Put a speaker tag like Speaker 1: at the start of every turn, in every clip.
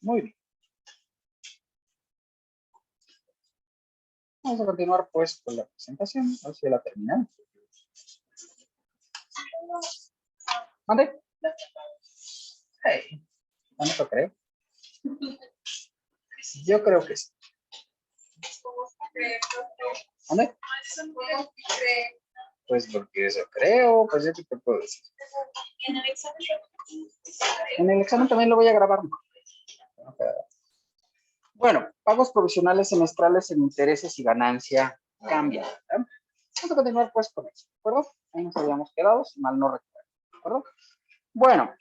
Speaker 1: Muy bien. Vamos a continuar pues con la presentación. A ver si ya la terminamos. ¿Mande? Hey, no lo creo. Yo creo que sí. ¿Mande? Pues porque eso creo, pues yo te puedo decir. En el examen también lo voy a grabar. Okay. Bueno, pagos provisionales semestrales en intereses y ganancia cambian. Vamos a continuar pues con eso, ¿de acuerdo? Ahí nos habíamos quedado, si mal no recuerdo, ¿de acuerdo? Bueno,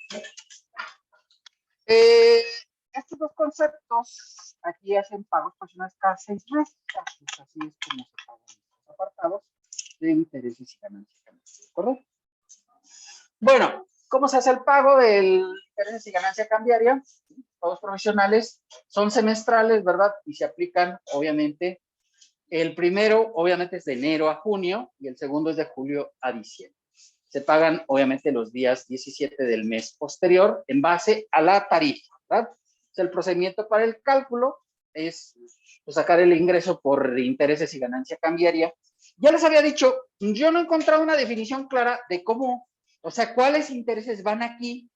Speaker 1: estos dos conceptos aquí hacen pagos provisionales cada 6 meses. Pues así es como se pagan los apartados de intereses y ganancia cambian, ¿de acuerdo? Bueno, ¿cómo se hace el pago del intereses y ganancia cambiaria? Pagos provisionales son semestrales, ¿verdad? Y se aplican, obviamente, el primero, obviamente, es de enero a junio y el segundo es de julio a diciembre. Se pagan, obviamente, los días 17 del mes posterior en base a la tarifa, ¿verdad? O sea, el procedimiento para el cálculo es pues, sacar el ingreso por intereses y ganancia cambiaria. Ya les había dicho, yo no he encontrado una definición clara de cómo, o sea, cuáles intereses van aquí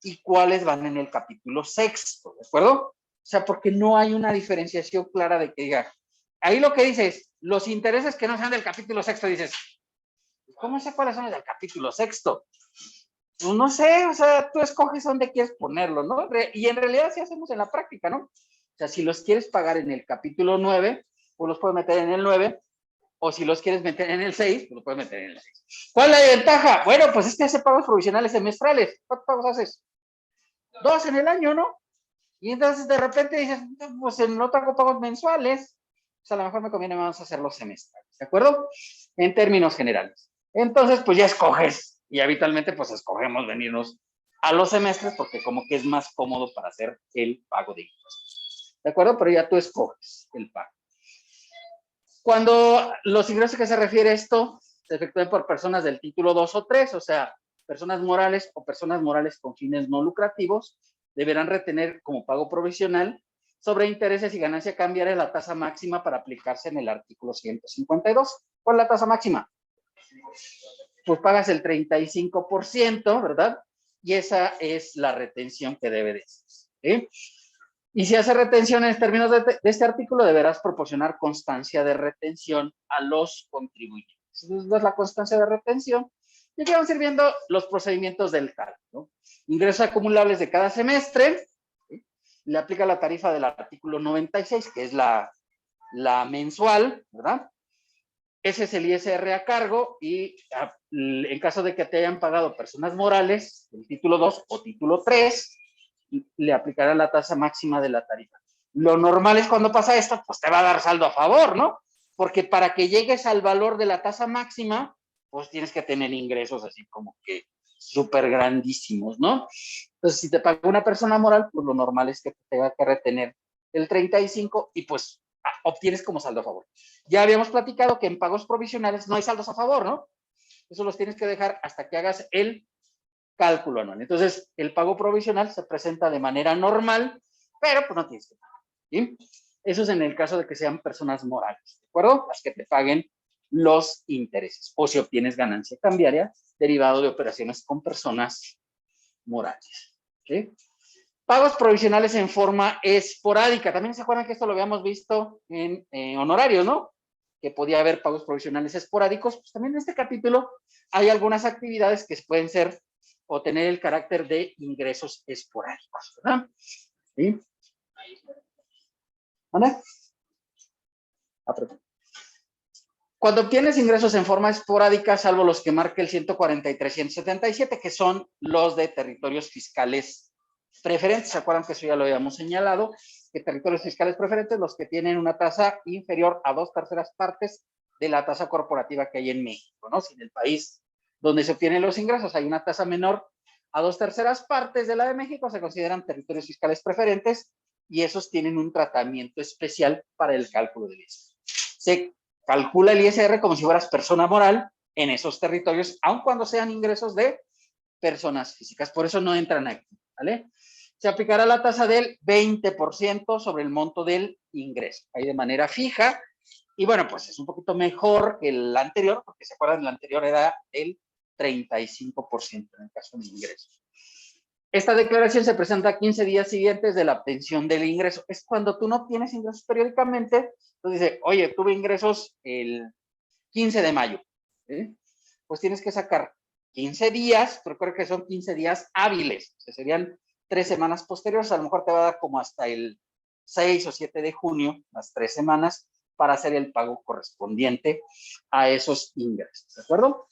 Speaker 1: y cuáles van en el capítulo sexto, ¿de acuerdo? O sea, porque no hay una diferenciación clara de que diga, ahí lo que dice es, los intereses que no sean del capítulo sexto, dices, ¿cómo sé cuáles son los del capítulo sexto? Pues no sé, o sea, tú escoges dónde quieres ponerlo, ¿no? Y en realidad sí hacemos en la práctica, ¿no? O sea, si los quieres pagar en el capítulo 9, pues los puedes meter en el 9, o si los quieres meter en el 6, pues los puedes meter en el 6. ¿Cuál es la ventaja? Bueno, pues es que hace pagos provisionales semestrales. ¿Cuántos pagos haces? 2 en el año, ¿no? Y entonces de repente dices, pues no tengo pagos mensuales, pues a lo mejor me conviene más hacerlos semestrales, ¿de acuerdo? En términos generales. Entonces, pues ya escoges, y habitualmente pues escogemos venirnos a los semestres porque como que es más cómodo para hacer el pago de impuestos, ¿de acuerdo? Pero ya tú escoges el pago. Cuando los ingresos que se refiere a esto se efectúen por personas del título 2 o 3, o sea, personas morales o personas morales con fines no lucrativos, deberán retener como pago provisional sobre intereses y ganancia cambiaria la tasa máxima para aplicarse en el artículo 152. ¿Cuál es la tasa máxima? Pues pagas el 35%, ¿verdad? Y esa es la retención que debe de ser, ¿sí? Y si hace retención en términos de este artículo, deberás proporcionar constancia de retención a los contribuyentes. Entonces, das la constancia de retención y aquí vamos a ir viendo los procedimientos del cálculo, ¿no? Ingresos acumulables de cada semestre, ¿sí? Le aplica la tarifa del artículo 96, que es la mensual, ¿verdad? Ese es el ISR a cargo y en caso de que te hayan pagado personas morales, el título 2 o título 3, le aplicará la tasa máxima de la tarifa. Lo normal es cuando pasa esto, pues te va a dar saldo a favor, ¿no? Porque para que llegues al valor de la tasa máxima, pues tienes que tener ingresos así como que súper grandísimos, ¿no? Entonces, si te paga una persona moral, pues lo normal es que te tenga que retener el 35 y pues obtienes como saldo a favor. Ya habíamos platicado que en pagos provisionales no hay saldos a favor, ¿no? Eso los tienes que dejar hasta que hagas el cálculo anual. Entonces, el pago provisional se presenta de manera normal, pero pues no tienes que pagar, ¿sí? Eso es en el caso de que sean personas morales, ¿de acuerdo? Las que te paguen los intereses o si obtienes ganancia cambiaria derivado de operaciones con personas morales, ¿sí? Pagos provisionales en forma esporádica. También se acuerdan que esto lo habíamos visto en honorarios, ¿no? Que podía haber pagos provisionales esporádicos. Pues también en este capítulo hay algunas actividades que pueden ser o tener el carácter de ingresos esporádicos, ¿verdad? ¿Sí? ¿Dónde? Cuando obtienes ingresos en forma esporádica, salvo los que marca el 143 y 177, que son los de territorios fiscales preferentes. ¿Se acuerdan que eso ya lo habíamos señalado? Que territorios fiscales preferentes, los que tienen una tasa inferior a 2/3 partes de la tasa corporativa que hay en México, ¿no? Si en el país donde se obtienen los ingresos hay una tasa menor a 2/3 partes de la de México, se consideran territorios fiscales preferentes y esos tienen un tratamiento especial para el cálculo del ISR. Se calcula el ISR como si fueras persona moral en esos territorios, aun cuando sean ingresos de personas físicas. Por eso no entran aquí, ¿vale? Se aplicará la tasa del 20% sobre el monto del ingreso, ahí de manera fija. Y bueno, pues es un poquito mejor que el anterior, porque se acuerdan, el anterior era el 35% en el caso de ingresos. Esta declaración se presenta 15 días siguientes de la obtención del ingreso. Es cuando tú no tienes ingresos periódicamente, entonces dice, oye, tuve ingresos el 15 de mayo. Pues tienes que sacar 15 días, pero creo que son 15 días hábiles, o sea, serían 3 semanas posteriores, a lo mejor te va a dar como hasta el 6 o 7 de junio, las 3 semanas, para hacer el pago correspondiente a esos ingresos, ¿de acuerdo?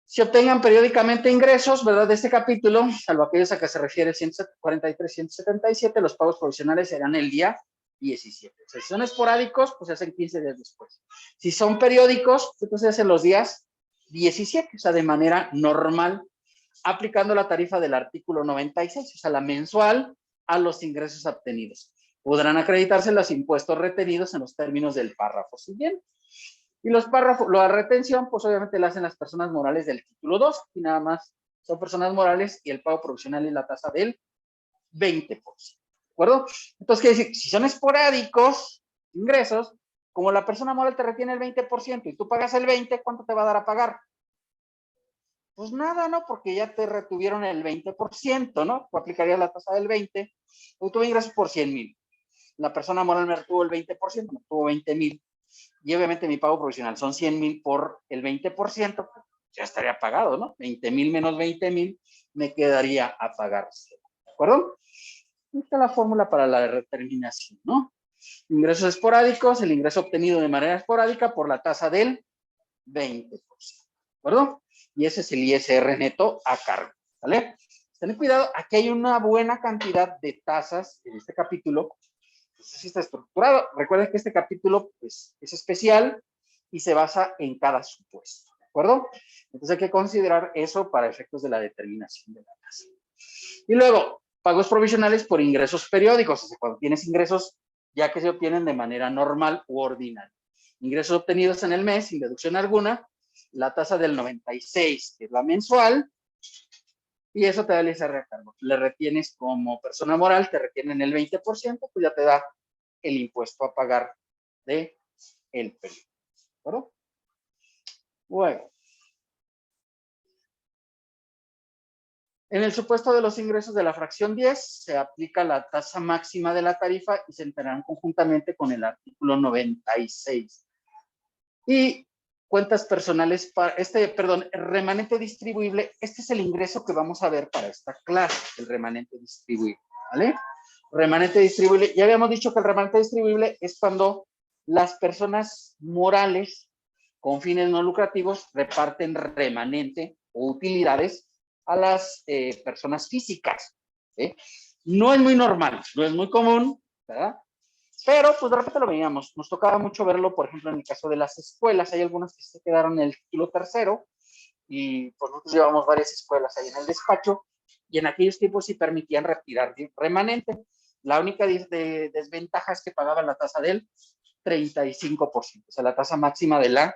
Speaker 1: Si obtengan periódicamente ingresos, ¿verdad? De este capítulo, salvo aquellos a que se refiere 143 y 177, los pagos provisionales serán el día 17. O sea, si son esporádicos, pues se hacen 15 días después. Si son periódicos, pues se hacen los días 17, o sea, de manera normal, aplicando la tarifa del artículo 96, o sea, la mensual a los ingresos obtenidos. Podrán acreditarse los impuestos retenidos en los términos del párrafo siguiente. Y los párrafos, la retención, pues obviamente la hacen las personas morales del título 2, y nada más son personas morales y el pago provisional es la tasa del 20%. ¿De acuerdo? Entonces, quiere decir, si son esporádicos ingresos, como la persona moral te retiene el 20% y tú pagas el 20%, ¿cuánto te va a dar a pagar? Pues nada, ¿no? Porque ya te retuvieron el 20%, ¿no? Tú aplicarías la tasa del 20%, tú tuve ingresos por 100,000. La persona moral me retuvo el 20%, me retuvo 20,000. Y obviamente mi pago provisional son 100,000 por el 20%, ya estaría pagado, ¿no? 20,000 menos 20,000 me quedaría a pagarse. ¿De acuerdo? Esta es la fórmula para la determinación, ¿no? Ingresos esporádicos, el ingreso obtenido de manera esporádica por la tasa del 20%. ¿De acuerdo? Y ese es el ISR neto a cargo, ¿vale? Ten cuidado, aquí hay una buena cantidad de tasas en este capítulo. Entonces, sí está estructurado. Recuerden que este capítulo pues, es especial y se basa en cada supuesto, ¿de acuerdo? Entonces hay que considerar eso para efectos de la determinación de la tasa. Y luego, pagos provisionales por ingresos periódicos, o sea, cuando tienes ingresos ya que se obtienen de manera normal u ordinaria. Ingresos obtenidos en el mes sin deducción alguna, la tasa del 96, que es la mensual, y eso te da el ISR a cargo. Le retienes como persona moral, te retienen el 20%, pues ya te da el impuesto a pagar de el periodo. ¿De acuerdo? Bueno. En el supuesto de los ingresos de la fracción 10, se aplica la tasa máxima de la tarifa y se enterarán conjuntamente con el artículo 96. Y cuentas personales para el remanente distribuible, este es el ingreso que vamos a ver para esta clase, el remanente distribuible, ¿vale? Remanente distribuible, ya habíamos dicho que el remanente distribuible es cuando las personas morales con fines no lucrativos reparten remanente o utilidades a las personas físicas, ¿sí? No es muy normal, no es muy común, ¿verdad? Pero pues de repente lo veíamos, nos tocaba mucho verlo, por ejemplo, en el caso de las escuelas, hay algunas que se quedaron en el título tercero, y pues nosotros llevamos varias escuelas ahí en el despacho, y en aquellos tiempos sí permitían retirar remanente. La única desventaja es que pagaban la tasa del 35%, o sea, la tasa máxima de la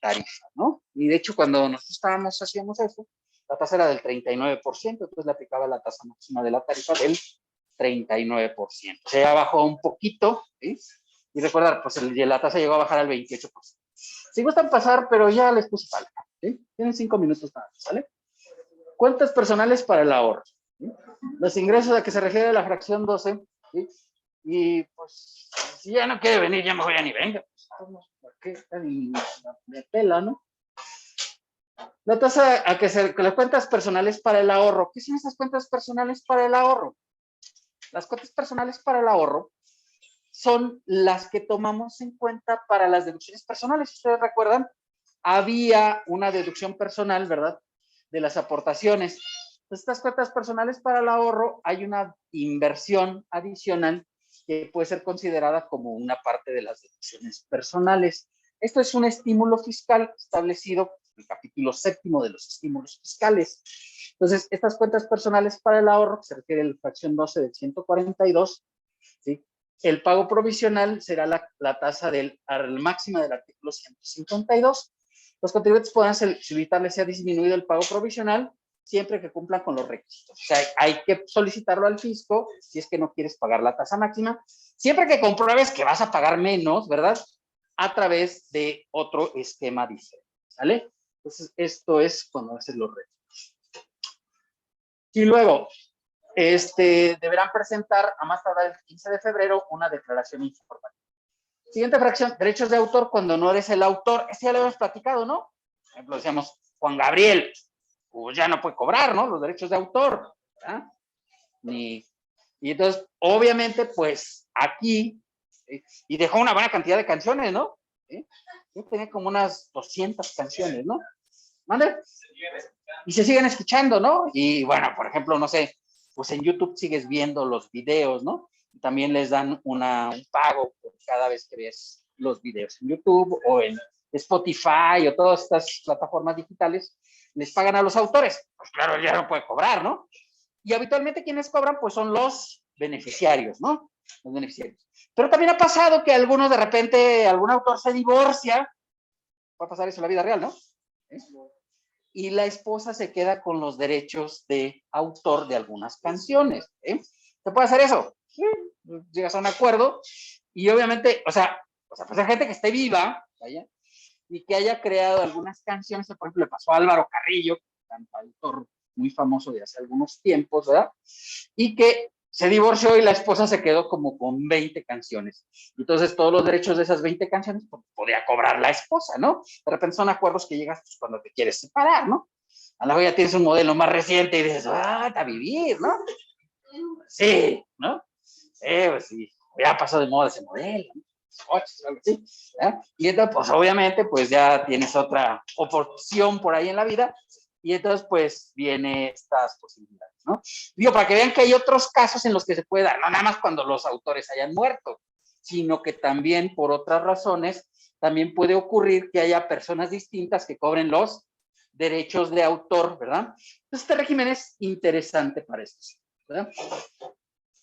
Speaker 1: tarifa, ¿no? Y de hecho, cuando nosotros hacíamos eso, la tasa era del 39%, entonces le aplicaba la tasa máxima de la tarifa del 39%. O sea, ya bajó un poquito, ¿sí? Y recordar, pues la tasa llegó a bajar al 28%. Si gustan pasar, pero ya les puse falta, ¿sí? Tienen 5 minutos más, ¿vale? Cuentas personales para el ahorro, ¿sí? Los ingresos a que se refiere la fracción 12, ¿sí? Y pues, si ya no quiere venir, ya mejor ya ni venga. ¿Por qué? Me pela, ¿no? La tasa a que se, las cuentas personales para el ahorro. ¿Qué son esas cuentas personales para el ahorro? Las cuentas personales para el ahorro son las que tomamos en cuenta para las deducciones personales. Si ustedes recuerdan, había una deducción personal, ¿verdad? De las aportaciones. Entonces, estas cuentas personales para el ahorro, hay una inversión adicional que puede ser considerada como una parte de las deducciones personales. Esto es un estímulo fiscal establecido en el capítulo 7 de los estímulos fiscales. Entonces, estas cuentas personales para el ahorro, que se refiere a la fracción 12 del 142, ¿sí? El pago provisional será la tasa máxima del artículo 152. Los contribuyentes podrán solicitarles sea disminuido el pago provisional siempre que cumplan con los requisitos. O sea, hay que solicitarlo al fisco si es que no quieres pagar la tasa máxima, siempre que compruebes que vas a pagar menos, ¿verdad? A través de otro esquema diferente, ¿sale? Entonces, esto es cuando haces los requisitos. Y luego, deberán presentar a más tardar el 15 de febrero una declaración informativa. Siguiente fracción, derechos de autor cuando no eres el autor. Ya lo hemos platicado, ¿no? Por ejemplo, decíamos, Juan Gabriel, pues ya no puede cobrar, ¿no? Los derechos de autor, ¿verdad? Y entonces, obviamente, pues, aquí, y dejó una buena cantidad de canciones, ¿no? Yo tenía como unas 200 canciones, ¿no? ¿Vale? Y se siguen escuchando, ¿no? Y bueno, por ejemplo, no sé, pues en YouTube sigues viendo los videos, ¿no? También les dan un pago por cada vez que ves los videos en YouTube o en Spotify o todas estas plataformas digitales, les pagan a los autores. Pues claro, ya no puede cobrar, ¿no? Y habitualmente quienes cobran, pues son los beneficiarios, ¿no? Los beneficiarios. Pero también ha pasado que algunos de repente, algún autor se divorcia, va a pasar eso en la vida real, ¿no? Y la esposa se queda con los derechos de autor de algunas canciones. ¿Se puede hacer eso? Sí, llegas a un acuerdo y obviamente, o sea, pues hay gente que esté viva, vaya, y que haya creado algunas canciones, por ejemplo, le pasó a Álvaro Carrillo, autor muy famoso de hace algunos tiempos, ¿verdad? Y que se divorció y la esposa se quedó como con 20 canciones. Entonces, todos los derechos de esas 20 canciones pues, podía cobrar la esposa, ¿no? De repente son acuerdos que llegas pues, cuando te quieres separar, ¿no? A la vez ya tienes un modelo más reciente y dices, a vivir, ¿no? Sí, ¿no? Pues sí, ya pasó de moda ese modelo, ¿no? Algo así, ¿eh? Y entonces, pues obviamente, pues ya tienes otra opción por ahí en la vida, y entonces, pues, viene estas posibilidades, ¿no? Digo, para que vean que hay otros casos en los que se puede dar, no nada más cuando los autores hayan muerto, sino que también por otras razones, también puede ocurrir que haya personas distintas que cobren los derechos de autor, ¿verdad? Entonces, este régimen es interesante para esto, ¿verdad?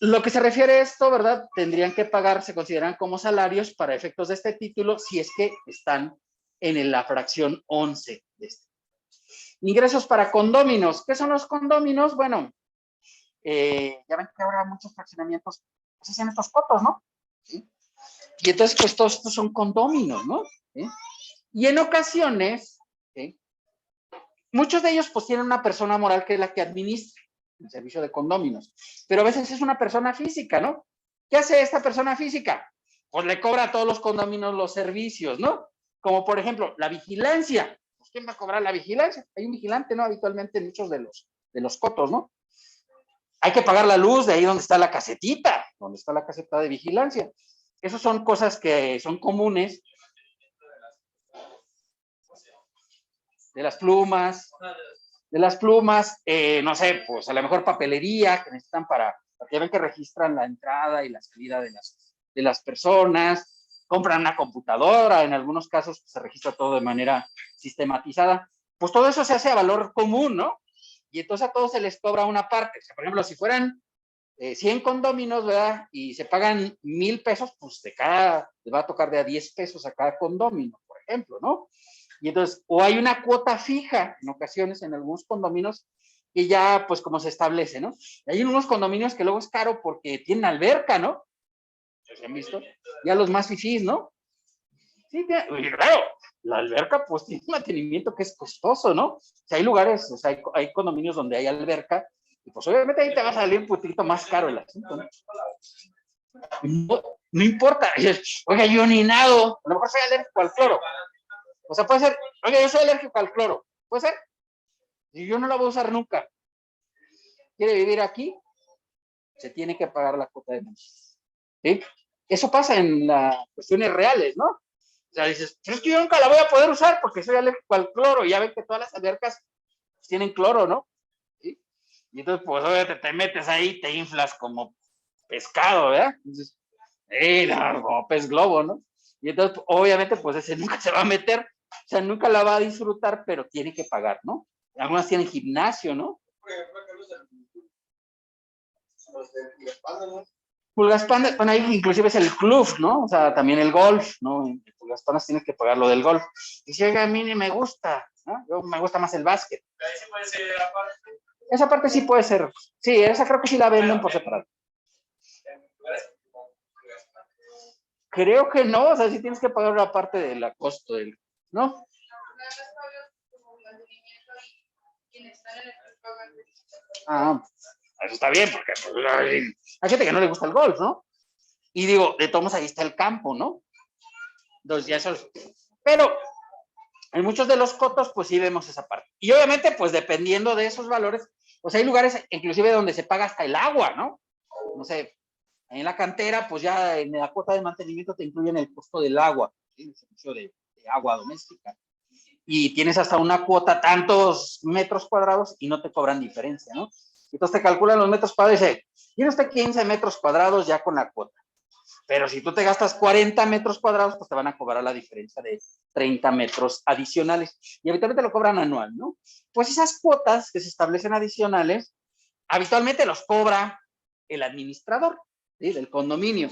Speaker 1: Lo que se refiere a esto, ¿verdad? Tendrían que pagar, se consideran como salarios para efectos de este título si es que están en la fracción 11 de este. Ingresos para condóminos. ¿Qué son los condóminos? Bueno, ya ven que ahora muchos fraccionamientos pues, hacen estos cotos, ¿no? ¿Sí? Y entonces, pues todos estos son condóminos, ¿no? ¿Sí? Y en ocasiones, ¿sí? Muchos de ellos pues tienen una persona moral que es la que administra el servicio de condóminos, pero a veces es una persona física, ¿no? ¿Qué hace esta persona física? Pues le cobra a todos los condóminos los servicios, ¿no? Como por ejemplo, la vigilancia. Pues, ¿quién va a cobrar la vigilancia? Hay un vigilante, ¿no? Habitualmente en muchos de los cotos, ¿no? Hay que pagar la luz de ahí donde está la casetita, donde está la caseta de vigilancia. Esas son cosas que son comunes. De las plumas, no sé, pues a lo mejor papelería que necesitan porque ven que registran la entrada y la salida de las personas, compran una computadora, en algunos casos pues, se registra todo de manera sistematizada, pues todo eso se hace a valor común, ¿no? Y entonces a todos se les cobra una parte, o sea, por ejemplo, si fueran 100 condóminos, ¿verdad? Y se pagan 1,000 pesos, pues les va a tocar de a 10 pesos a cada condómino, por ejemplo, ¿no? Y entonces, o hay una cuota fija en ocasiones en algunos condominios que ya, pues, como se establece, ¿no? Y hay unos condominios que luego es caro porque tienen alberca, ¿no? ¿Se han visto? Ya los más fifís, ¿no? Sí, claro, la alberca, pues, tiene un mantenimiento que es costoso, ¿no? O sea, hay lugares, o sea, hay condominios donde hay alberca y, pues, obviamente ahí te va a salir un poquito más caro el asunto, ¿no? No importa. Oiga, yo ni nado. A lo mejor soy alérgico al cloro. O sea, puede ser, oye, yo soy alérgico al cloro. Puede ser. Y yo no la voy a usar nunca. ¿Quiere vivir aquí? Se tiene que pagar la cuota de manches. ¿Sí? Eso pasa en las cuestiones reales, ¿no? O sea, dices, pero es que yo nunca la voy a poder usar porque soy alérgico al cloro. Y ya ven que todas las albercas tienen cloro, ¿no? ¿Sí? Y entonces, pues, obviamente te metes ahí y te inflas como pescado, ¿verdad? Entonces, no, como pez globo, ¿no? Y entonces, obviamente, pues ese nunca se va a meter, o sea, nunca la va a disfrutar, pero tiene que pagar, ¿no? Algunas tienen gimnasio, ¿no? Pulgaspandas, bueno, ahí inclusive es el club, ¿no? O sea, también el golf, ¿no? En Pulgaspandas tienes que pagar lo del golf. Y si, oiga, a mí ni me gusta. ¿no? Yo me gusta más el básquet.
Speaker 2: Ahí sí puede ser aparte.
Speaker 1: Esa parte sí puede ser. Sí, esa creo que sí la venden por separado. Creo que no, o sea, sí tienes que pagar la parte del costo del, ¿no? Ah, eso está bien, porque pues, hay gente que no le gusta el golf, ¿no? Y digo, de todos modos ahí está el campo, ¿no? Entonces ya eso es. Pero en muchos de los cotos, pues sí vemos esa parte. Y obviamente, pues dependiendo de esos valores, pues hay lugares inclusive donde se paga hasta el agua, ¿no? No sé, en la cantera, pues ya en la cuota de mantenimiento te incluyen el costo del agua, ¿sí? El servicio de agua doméstica. Y tienes hasta una cuota tantos metros cuadrados y no te cobran diferencia, ¿no? Entonces te calculan los metros cuadrados y dice, tiene usted 15 metros cuadrados ya con la cuota. Pero si tú te gastas 40 metros cuadrados, pues te van a cobrar la diferencia de 30 metros adicionales. Y habitualmente lo cobran anual, ¿no? Pues esas cuotas que se establecen adicionales, habitualmente los cobra el administrador, ¿sí? Del condominio.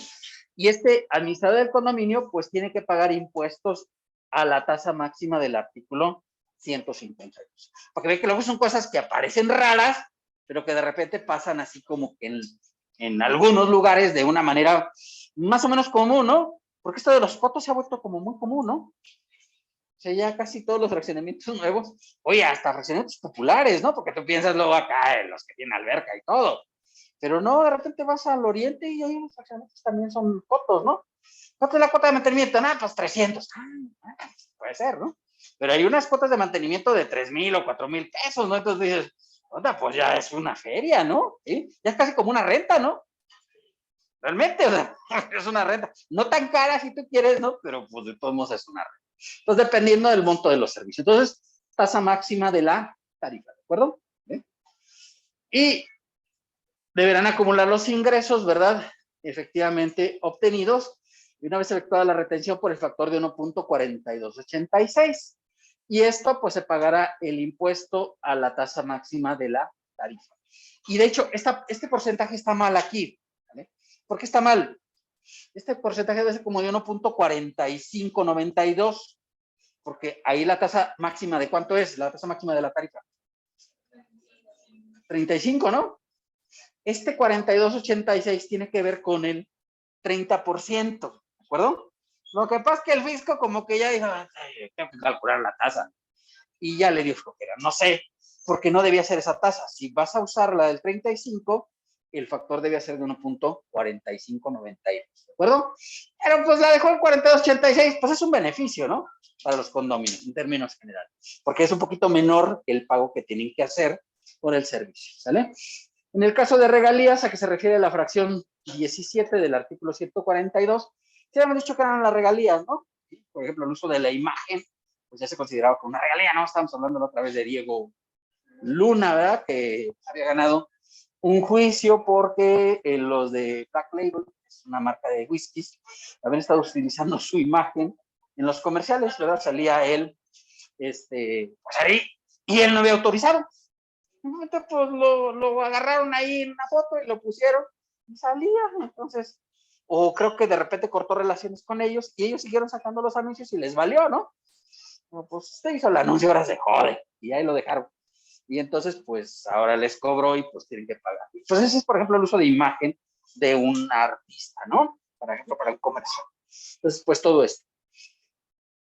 Speaker 1: Y este administrador del condominio, pues tiene que pagar impuestos a la tasa máxima del artículo 152. Porque ve que luego son cosas que aparecen raras, pero que de repente pasan así como que en algunos lugares de una manera más o menos común, ¿no? Porque esto de los cotos se ha vuelto como muy común, ¿no? O sea, ya casi todos los fraccionamientos nuevos, oye, hasta fraccionamientos populares, ¿no? Porque tú piensas luego acá en los que tienen alberca y todo. Pero no, de repente vas al oriente y hay unos fraccionamientos también son cotos, ¿no? ¿Cuánto es la cuota de mantenimiento? Nada, pues 300. Puede ser, ¿no? Pero hay unas cuotas de mantenimiento de 3,000 o 4,000 pesos, ¿no? Entonces dices, otra, pues ya es una feria, ¿no? ¿Sí? Ya es casi como una renta, ¿no? Realmente, o sea, es una renta. No tan cara si tú quieres, ¿no? Pero pues de todos modos es una renta. Entonces, dependiendo del monto de los servicios. Entonces, tasa máxima de la tarifa, ¿de acuerdo? ¿Eh? Y deberán acumular los ingresos, ¿verdad? Efectivamente obtenidos, y una vez efectuada la retención por el factor de 1.4286. Y esto, pues, se pagará el impuesto a la tasa máxima de la tarifa. Y de hecho, este porcentaje está mal aquí, ¿vale? ¿Por qué está mal? Este porcentaje debe ser como de 1.4592, porque ahí la tasa máxima de ¿cuánto es? La tasa máxima de la tarifa. 35, ¿no? Este 4286 tiene que ver con el 30%, ¿de acuerdo? Lo que pasa es que el fisco como que ya dijo, tengo que calcular la tasa. Y ya le dio flojera. No sé, porque no debía ser esa tasa. Si vas a usar la del 35, el factor debía ser de 1.4592, ¿de acuerdo? Pero pues la dejó en 4286, pues es un beneficio, ¿no? Para los condominios, en términos generales. Porque es un poquito menor el pago que tienen que hacer por el servicio, ¿sale? En el caso de regalías, a que se refiere la fracción 17 del artículo 142, sí habíamos dicho que eran las regalías, ¿no? Por ejemplo, el uso de la imagen, pues ya se consideraba como una regalía, ¿no? Estamos hablando otra vez de Diego Luna, ¿verdad? Que había ganado un juicio porque los de Black Label, que es una marca de whiskies, habían estado utilizando su imagen en los comerciales, ¿verdad? Salía él, pues ahí, y él no había autorizado. Entonces, pues lo agarraron ahí en una foto y lo pusieron y salía. Entonces, o creo que de repente cortó relaciones con ellos y ellos siguieron sacando los anuncios y les valió, ¿no? Bueno, pues usted hizo el anuncio, ahora se jode. Y ahí lo dejaron. Y entonces, pues ahora les cobró y pues tienen que pagar. Pues ese es, por ejemplo, el uso de imagen de un artista, ¿no? Por ejemplo, para el comercio. Entonces, pues todo esto.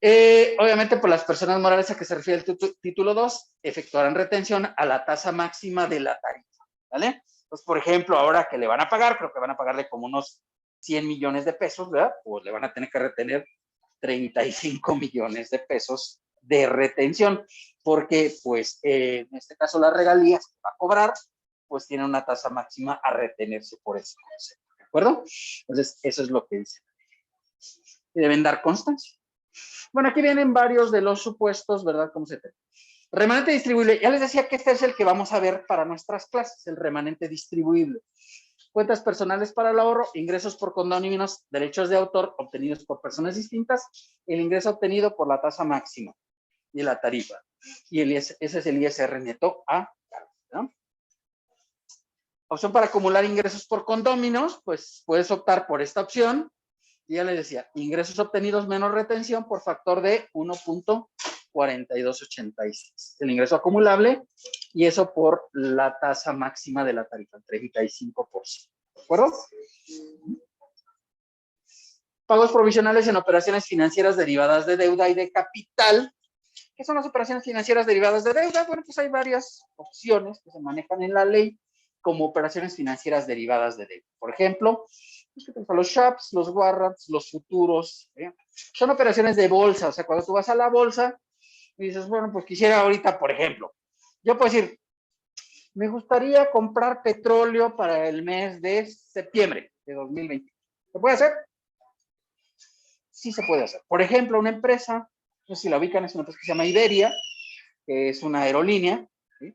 Speaker 1: Obviamente, por las personas morales a que se refiere el título 2, efectuarán retención a la tasa máxima de la tarifa, ¿vale? Entonces, por ejemplo, ahora que le van a pagar, creo que van a pagarle como unos 100 millones de pesos, ¿verdad? Pues le van a tener que retener 35 millones de pesos de retención, porque, pues, en este caso, las regalías que va a cobrar, pues tiene una tasa máxima a retenerse por ese concepto, ¿de acuerdo? Entonces, eso es lo que dice. Y deben dar constancia. Bueno, aquí vienen varios de los supuestos, ¿verdad? ¿Cómo se te? Remanente distribuible. Ya les decía que este es el que vamos a ver para nuestras clases, el remanente distribuible. Cuentas personales para el ahorro, ingresos por condominios, derechos de autor obtenidos por personas distintas, el ingreso obtenido por la tasa máxima y la tarifa. Y ese es el ISR neto a cargo, ¿no? Opción para acumular ingresos por condóminos, pues puedes optar por esta opción. Y ya les decía, ingresos obtenidos menos retención por factor de 1.42. 42.86. El ingreso acumulable, y eso por la tasa máxima de la tarifa, 35%. ¿De acuerdo? Pagos provisionales en operaciones financieras derivadas de deuda y de capital. ¿Qué son las operaciones financieras derivadas de deuda? Bueno, pues hay varias opciones que se manejan en la ley como operaciones financieras derivadas de deuda. Por ejemplo, los swaps, los warrants, los futuros, son operaciones de bolsa. O sea, cuando tú vas a la bolsa y dices, bueno, pues quisiera ahorita, por ejemplo, yo puedo decir, me gustaría comprar petróleo para el mes de septiembre de 2020. ¿Se puede hacer? Sí se puede hacer. Por ejemplo, una empresa, no sé si la ubican, es una empresa que se llama Iberia, que es una aerolínea, ¿sí?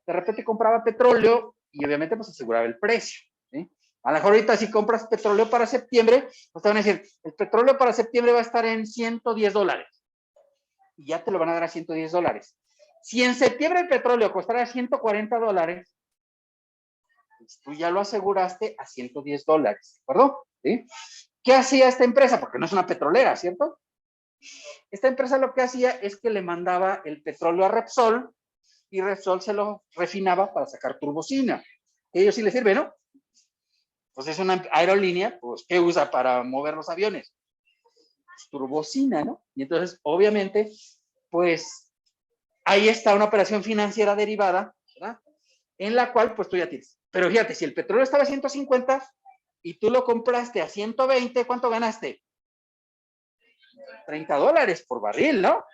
Speaker 1: De repente compraba petróleo y obviamente pues aseguraba el precio, ¿sí? A lo mejor ahorita si compras petróleo para septiembre, pues te van a decir, el petróleo para septiembre va a estar en $110. Y ya te lo van a dar a $110. Si en septiembre el petróleo costará $140, pues tú ya lo aseguraste a $110, ¿de acuerdo? ¿Sí? ¿Qué hacía esta empresa? Porque no es una petrolera, ¿cierto? Esta empresa lo que hacía es que le mandaba el petróleo a Repsol y Repsol se lo refinaba para sacar turbocina. A ellos sí les sirve, ¿no? Pues es una aerolínea, pues, ¿qué usa para mover los aviones? Pues turbocina, ¿no? Y entonces, obviamente, pues, ahí está una operación financiera derivada, ¿verdad? En la cual, pues, tú ya tienes. Pero fíjate, si el petróleo estaba a 150 y tú lo compraste a 120, ¿cuánto ganaste? $30 por barril, ¿no?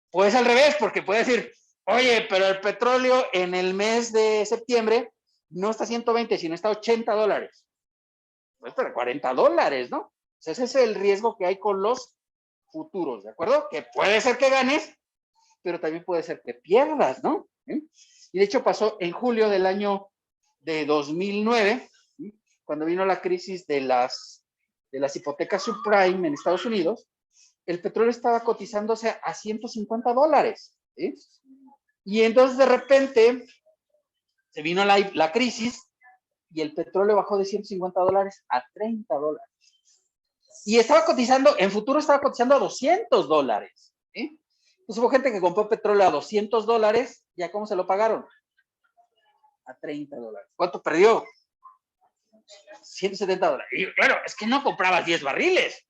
Speaker 1: Pues al revés, porque puedes decir, oye, pero el petróleo en el mes de septiembre no está a 120, sino está a $80. Pues pero $40, ¿no? O sea, ese es el riesgo que hay con los futuros, ¿de acuerdo? Que puede ser que ganes, pero también puede ser que pierdas, ¿no? Y de hecho pasó en julio del año de 2009, ¿sí? Cuando vino la crisis de las hipotecas subprime en Estados Unidos, el petróleo estaba cotizándose a $150, ¿sí? Y entonces de repente se vino la crisis y el petróleo bajó de $150 a $30. Y estaba cotizando, en futuro estaba cotizando a $200, ¿sí? Entonces hubo gente que compró petróleo a $200, ¿ya cómo se lo pagaron? A $30. ¿Cuánto perdió? $170. Y claro, es que no comprabas 10 barriles.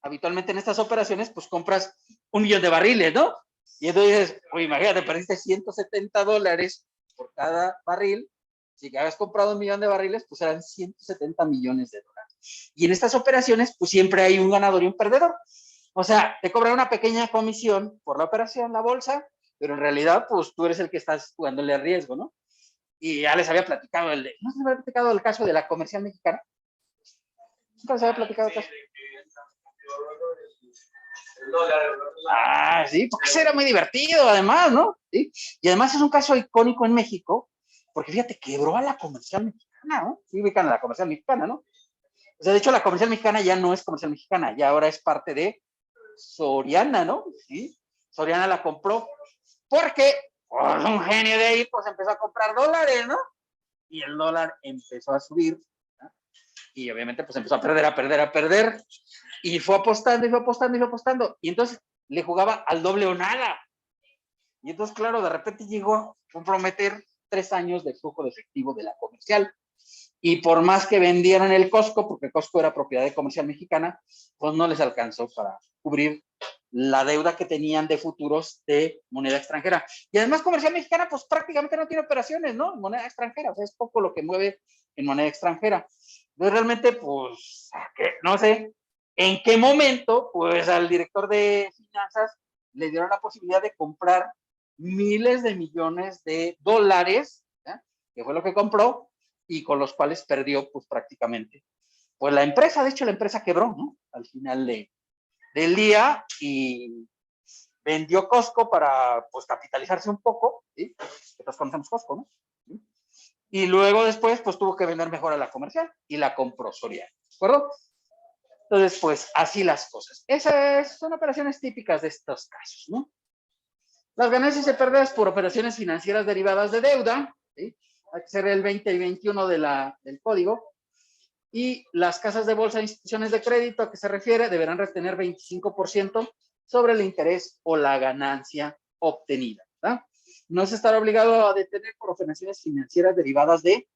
Speaker 1: Habitualmente en estas operaciones, pues compras 1 millón de barriles, ¿no? Y entonces dices, oye, imagínate, perdiste $170 por cada barril. Si habías comprado 1 millón de barriles, pues eran $170 millones. Y en estas operaciones, pues siempre hay un ganador y un perdedor. O sea, te cobran una pequeña comisión por la operación, la bolsa, pero en realidad, pues tú eres el que estás jugándole al riesgo, ¿no? Y ya les había platicado ¿no se les había platicado el caso de la Comercial Mexicana? ¿Nunca les había platicado el caso? Ah, sí, porque eso era muy divertido, además, ¿no? ¿Sí? Y además es un caso icónico en México, porque fíjate, quebró a la Comercial Mexicana, ¿no? Sí, ubican a la Comercial Mexicana, ¿no? O sea, de hecho, la Comercial Mexicana ya no es Comercial Mexicana, ya ahora es parte de Soriana, ¿no? Sí, Soriana la compró porque pues, un genio de ahí pues empezó a comprar dólares, ¿no? Y el dólar empezó a subir, ¿no? Y obviamente pues empezó a perder, y fue apostando, y fue apostando, y fue apostando, y entonces le jugaba al doble o nada. Y entonces, claro, de repente llegó a comprometer 3 años de flujo de efectivo de la Comercial. Y por más que vendieran el Costco, porque Costco era propiedad de Comercial Mexicana, pues no les alcanzó para cubrir la deuda que tenían de futuros de moneda extranjera. Y además Comercial Mexicana, pues prácticamente no tiene operaciones, ¿no? En moneda extranjera, o sea, es poco lo que mueve en moneda extranjera. Entonces realmente, pues, no sé en qué momento, pues al director de finanzas le dieron la posibilidad de comprar miles de millones de dólares, ¿ya? Que fue lo que compró, y con los cuales perdió pues prácticamente. Pues la empresa, de hecho la empresa quebró, ¿no? Al final del día, y vendió Costco para pues capitalizarse un poco, ¿sí? Todos conocemos Costco, ¿no? ¿Sí? Y luego después pues tuvo que vender mejor a la Comercial y la compró Soriana, ¿de acuerdo? Entonces pues así las cosas. Esas son operaciones típicas de estos casos, ¿no? Las ganancias y pérdidas por operaciones financieras derivadas de deuda, ¿sí? Hay que ser el 20 y 21 del código. Y las casas de bolsa e instituciones de crédito a que se refiere deberán retener 25% sobre el interés o la ganancia obtenida, ¿verdad? No se estará obligado a detener por operaciones financieras derivadas de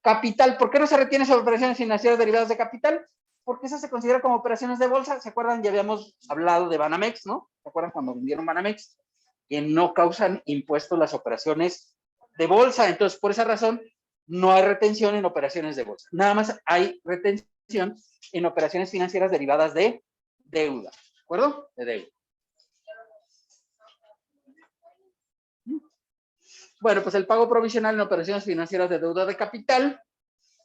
Speaker 1: capital. ¿Por qué no se retiene sobre operaciones financieras derivadas de capital? Porque eso se considera como operaciones de bolsa. ¿Se acuerdan? Ya habíamos hablado de Banamex, ¿no? ¿Se acuerdan cuando vendieron Banamex? Que no causan impuestos las operaciones de bolsa. Entonces, por esa razón, no hay retención en operaciones de bolsa. Nada más hay retención en operaciones financieras derivadas de deuda. ¿De acuerdo? De deuda. Bueno, pues el pago provisional en operaciones financieras de deuda de capital,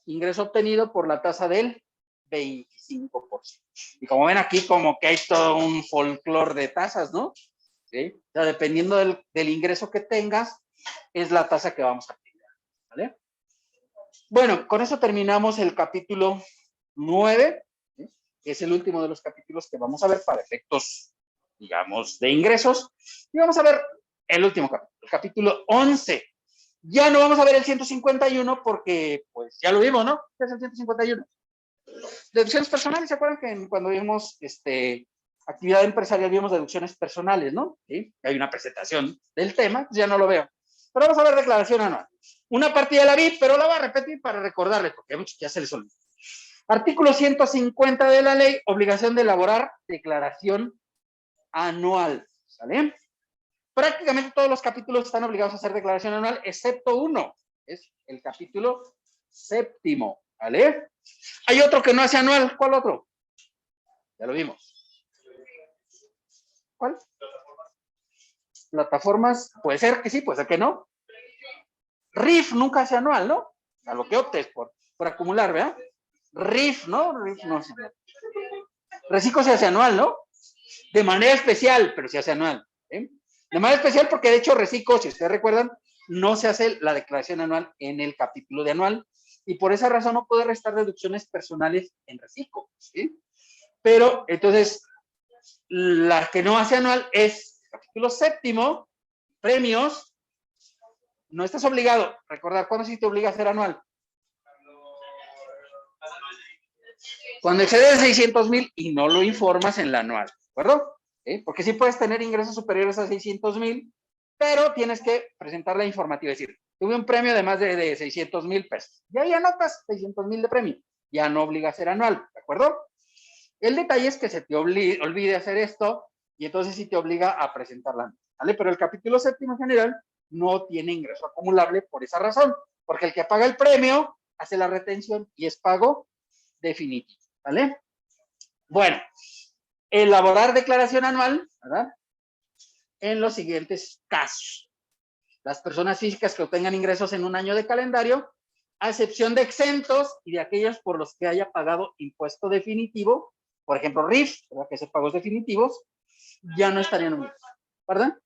Speaker 1: ingreso obtenido por la tasa del 25%. Y como ven aquí, como que hay todo un folclore de tasas, ¿no? ¿Sí? O sea, dependiendo del ingreso que tengas, es la tasa que vamos a aplicar, ¿vale? Bueno, con eso terminamos el capítulo 9, ¿sí? Que es el último de los capítulos que vamos a ver para efectos, digamos, de ingresos. Y vamos a ver el último capítulo, el capítulo 11. Ya no vamos a ver el 151 porque, pues, ya lo vimos, ¿no? ¿Qué es el 151? Deducciones personales, ¿se acuerdan que cuando vimos actividad empresarial vimos deducciones personales, ¿no? ¿Sí? Hay una presentación del tema, ya no lo veo. Pero vamos a ver declaración anual. Una parte ya la vi, pero la voy a repetir para recordarles, porque hay muchos que ya se les olvidó. Artículo 150 de la ley, obligación de elaborar declaración anual, ¿sale? Prácticamente todos los capítulos están obligados a hacer declaración anual, excepto uno, es el capítulo 7, ¿vale? Hay otro que no hace anual, ¿cuál otro? Ya lo vimos. ¿Cuál? Plataformas, puede ser que sí, puede ser que no. RIF nunca hace anual, ¿no? A lo que optes por acumular, ¿verdad? RIF, ¿no? RIF no hace anual. Reciclo se hace anual, ¿no? De manera especial, pero se hace anual. ¿eh? De manera especial porque de hecho Reciclo, si ustedes recuerdan, no se hace la declaración anual en el capítulo de anual y por esa razón no puede restar deducciones personales en Reciclo. ¿sí? Pero entonces, la que no hace anual es capítulo 7, premios. No estás obligado. Recordar, ¿cuándo sí te obliga a hacer anual? Cuando excede de 600,000 y no lo informas en la anual, ¿de acuerdo? ¿Sí? Porque sí puedes tener ingresos superiores a 600,000, pero tienes que presentar la informativa, es decir, tuve un premio de más de 600,000 pesos. Y ahí anotas 600,000 de premio. Ya no obliga a ser anual, ¿de acuerdo? El detalle es que se te olvide hacer esto y entonces sí te obliga a presentarla, ¿vale? Pero el capítulo 7 en general no tiene ingreso acumulable por esa razón, porque el que paga el premio hace la retención y es pago definitivo, ¿vale? Bueno, elaborar declaración anual, ¿verdad? En los siguientes casos. Las personas físicas que obtengan ingresos en un año de calendario, a excepción de exentos y de aquellos por los que haya pagado impuesto definitivo, por ejemplo, RIF, ¿verdad? Que son pagos definitivos, ya no estarían obligados. ¿Verdad?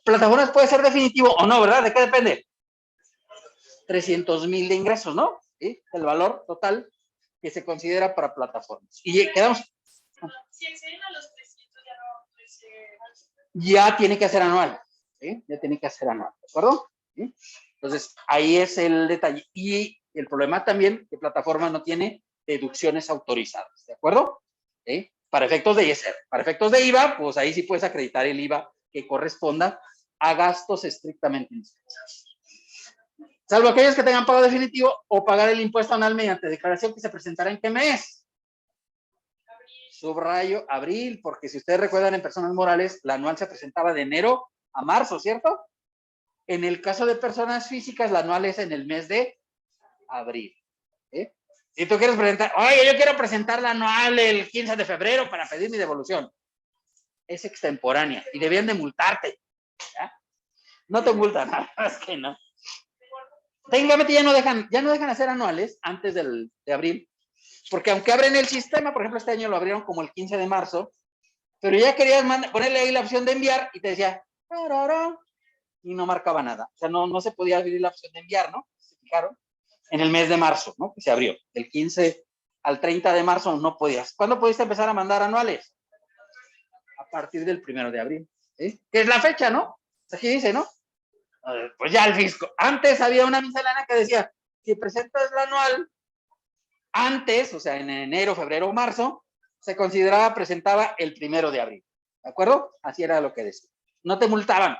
Speaker 1: Plataformas puede ser definitivo o no, ¿verdad? ¿De qué depende? 300,000 de ingresos, ¿no? ¿Sí? El valor total que se considera para plataformas. Y quedamos. Si exceden a los 300 ya no. Ya tiene que hacer anual. ¿Sí? Ya tiene que hacer anual, ¿de acuerdo? ¿Sí? Entonces, ahí es el detalle. Y el problema también que plataforma no tiene deducciones autorizadas, ¿de acuerdo? ¿Sí? Para efectos de ISR. Para efectos de IVA, pues ahí sí puedes acreditar el IVA que corresponda a gastos estrictamente indispensables. Salvo aquellos que tengan pago definitivo o pagar el impuesto anual mediante declaración que se presentará en qué mes. Subrayo abril, porque si ustedes recuerdan en personas morales, la anual se presentaba de enero a marzo, ¿cierto? En el caso de personas físicas, la anual es en el mes de abril. ¿eh? Si tú quieres presentar, oye, yo quiero presentar la anual el 15 de febrero para pedir mi devolución. Es extemporánea y debían de multarte. ¿ya? No te multan, nada más que no. Técnicamente ya no dejan hacer anuales antes de abril, porque aunque abren el sistema, por ejemplo, este año lo abrieron como el 15 de marzo, pero ya querías ponerle ahí la opción de enviar y te decía, y no marcaba nada. O sea, no se podía abrir la opción de enviar, ¿no? ¿Se fijaron? En el mes de marzo, ¿no? Que se abrió. Del 15 al 30 de marzo no podías. ¿Cuándo pudiste empezar a mandar anuales? A partir del 1 de abril. ¿sí? Que es la fecha, ¿no? Aquí dice, ¿no? Pues ya el fisco. Antes había una miscelánea que decía, si presentas la anual antes, o sea, en enero, febrero o marzo, se consideraba presentaba el 1 de abril. ¿De acuerdo? Así era lo que decía. No te multaban.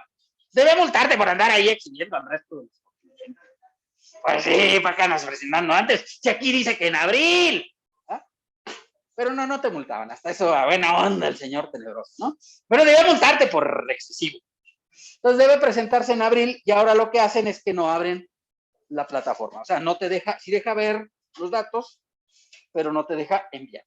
Speaker 1: Debe multarte por andar ahí exhibiendo al resto de los contribuyentes. Pues sí, ¿para qué andas presionando antes? Si aquí dice que en abril. ¿Ah? Pero no te multaban. Hasta eso, a buena onda el señor tenebroso, ¿no? Pero debe multarte por excesivo. Entonces debe presentarse en abril y ahora lo que hacen es que no abren la plataforma. O sea, no te deja, sí deja ver los datos, pero no te deja enviar.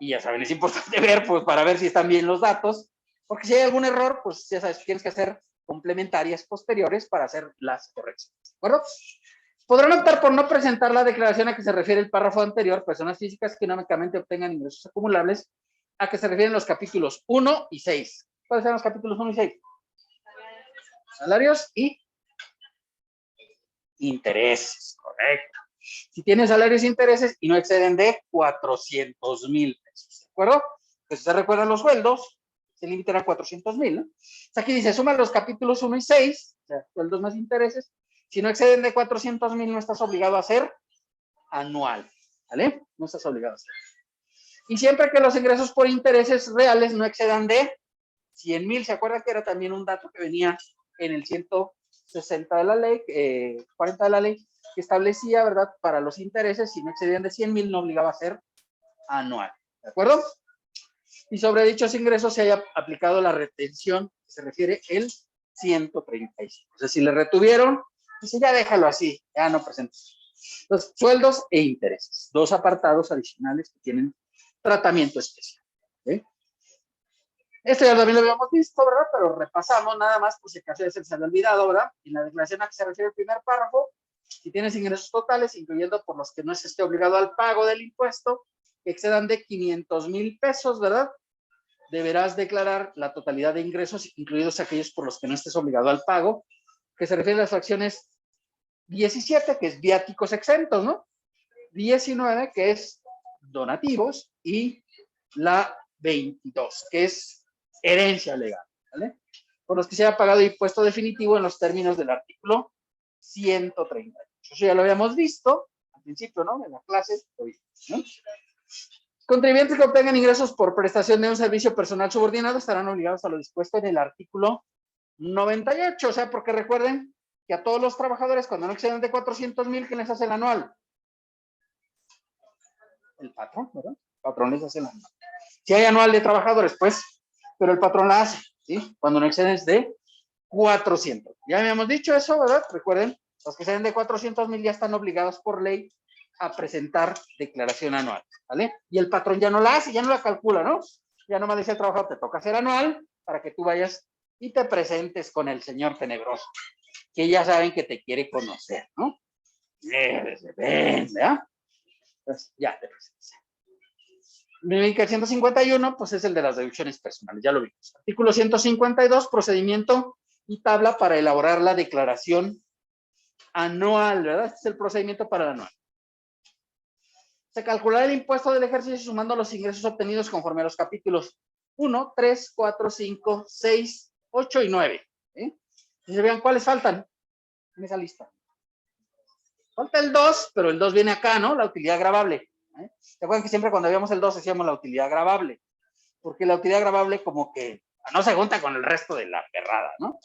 Speaker 1: Y ya saben, es importante ver, pues, para ver si están bien los datos, porque si hay algún error, pues ya sabes, tienes que hacer complementarias posteriores para hacer las correcciones. ¿De acuerdo? Podrán optar por no presentar la declaración a que se refiere el párrafo anterior, personas físicas que económicamente obtengan ingresos acumulables, a que se refieren los capítulos 1 y 6. ¿Cuáles son los capítulos 1 y 6? Salarios y intereses, correcto. Si tienes salarios e intereses y no exceden de 400,000 pesos, ¿de acuerdo? Pues si se recuerdan los sueldos, se limitan a 400,000, ¿no? O sea, aquí dice, suma los capítulos 1 y 6, o sea, sueldos más intereses. Si no exceden de 400,000, no estás obligado a hacer anual, ¿vale? No estás obligado a hacer. Y siempre que los ingresos por intereses reales no excedan de 100,000, ¿se acuerdan que era también un dato que venía en el 160 de la ley, 40 de la ley, que establecía, ¿verdad? Para los intereses, si no excedían de 100,000, no obligaba a ser anual, ¿de acuerdo? Y sobre dichos ingresos se haya aplicado la retención, que se refiere el 135. O sea, si le retuvieron, dice, ya déjalo así, ya no presentes. Los sueldos e intereses, dos apartados adicionales que tienen tratamiento especial. ¿Okay? Esto ya también lo habíamos visto, ¿verdad? Pero repasamos nada más, por si acaso ya se les había olvidado, ¿verdad? En la declaración a que se refiere el primer párrafo, si tienes ingresos totales, incluyendo por los que no se esté obligado al pago del impuesto, que excedan de 500,000 pesos, ¿verdad? Deberás declarar la totalidad de ingresos, incluidos aquellos por los que no estés obligado al pago, que se refiere a las fracciones 17, que es viáticos exentos, ¿no? 19, que es donativos, y la 22, que es herencia legal, ¿vale? Por los que se haya pagado impuesto definitivo en los términos del artículo 138. Eso ya lo habíamos visto al principio, ¿no? En la clase, ¿no? Contribuyentes que obtengan ingresos por prestación de un servicio personal subordinado estarán obligados a lo dispuesto en el artículo 98, o sea, porque recuerden que a todos los trabajadores, cuando no exceden de 400,000, ¿quién les hace el anual? El patrón, ¿verdad? El patrón les hace el anual. Si hay anual de trabajadores, pues, pero el patrón la hace, ¿sí? Cuando no excedes de 400. Ya habíamos dicho eso, ¿verdad? Recuerden, los que exceden de 400,000 ya están obligados por ley a presentar declaración anual, ¿vale? Y el patrón ya no la hace, ya no la calcula, ¿no? Ya nomás dice al trabajador, te toca hacer anual para que tú vayas y te presentes con el señor tenebroso, que ya saben que te quiere conocer, ¿no? Ven, ¿verdad? Pues ya te presentas. El 151, pues es el de las deducciones personales, ya lo vimos. Artículo 152, procedimiento y tabla para elaborar la declaración anual, ¿verdad? Este es el procedimiento para el anual. Se calculará el impuesto del ejercicio sumando los ingresos obtenidos conforme a los capítulos 1, 3, 4, 5, 6, 8 y 9. ¿Sí? Y se vean cuáles faltan en esa lista. Falta el 2, pero el 2 viene acá, ¿no? La utilidad gravable. ¿Se acuerdan que siempre cuando veíamos el 2 decíamos la utilidad gravable? Porque la utilidad gravable como que no se junta con el resto de la perrada, ¿no?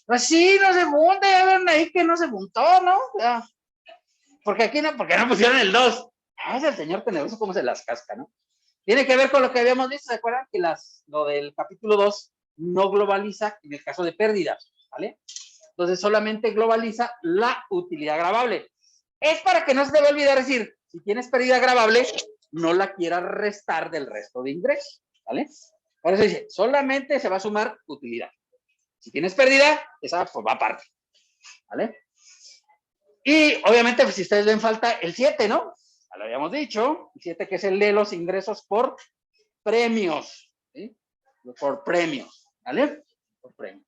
Speaker 1: Pues sí, no se junta, ya ven ahí que no se juntó, ¿no? Ya. Porque aquí no, porque no pusieron el 2. Es el señor tenebroso cómo se las casca, ¿no? Tiene que ver con lo que habíamos visto, ¿se acuerdan? Que lo del capítulo 2 no globaliza en el caso de pérdidas, ¿vale? Entonces solamente globaliza la utilidad gravable. Es para que no se debe olvidar decir, si tienes pérdida gravable, no la quieras restar del resto de ingresos, ¿vale? Por eso dice, solamente se va a sumar utilidad. Si tienes pérdida, esa pues va aparte, ¿vale? Y obviamente, pues, si ustedes ven falta el 7, ¿no? Ya lo habíamos dicho, el 7 que es el de los ingresos por premios, ¿sí? Por premios, ¿vale? Por premios.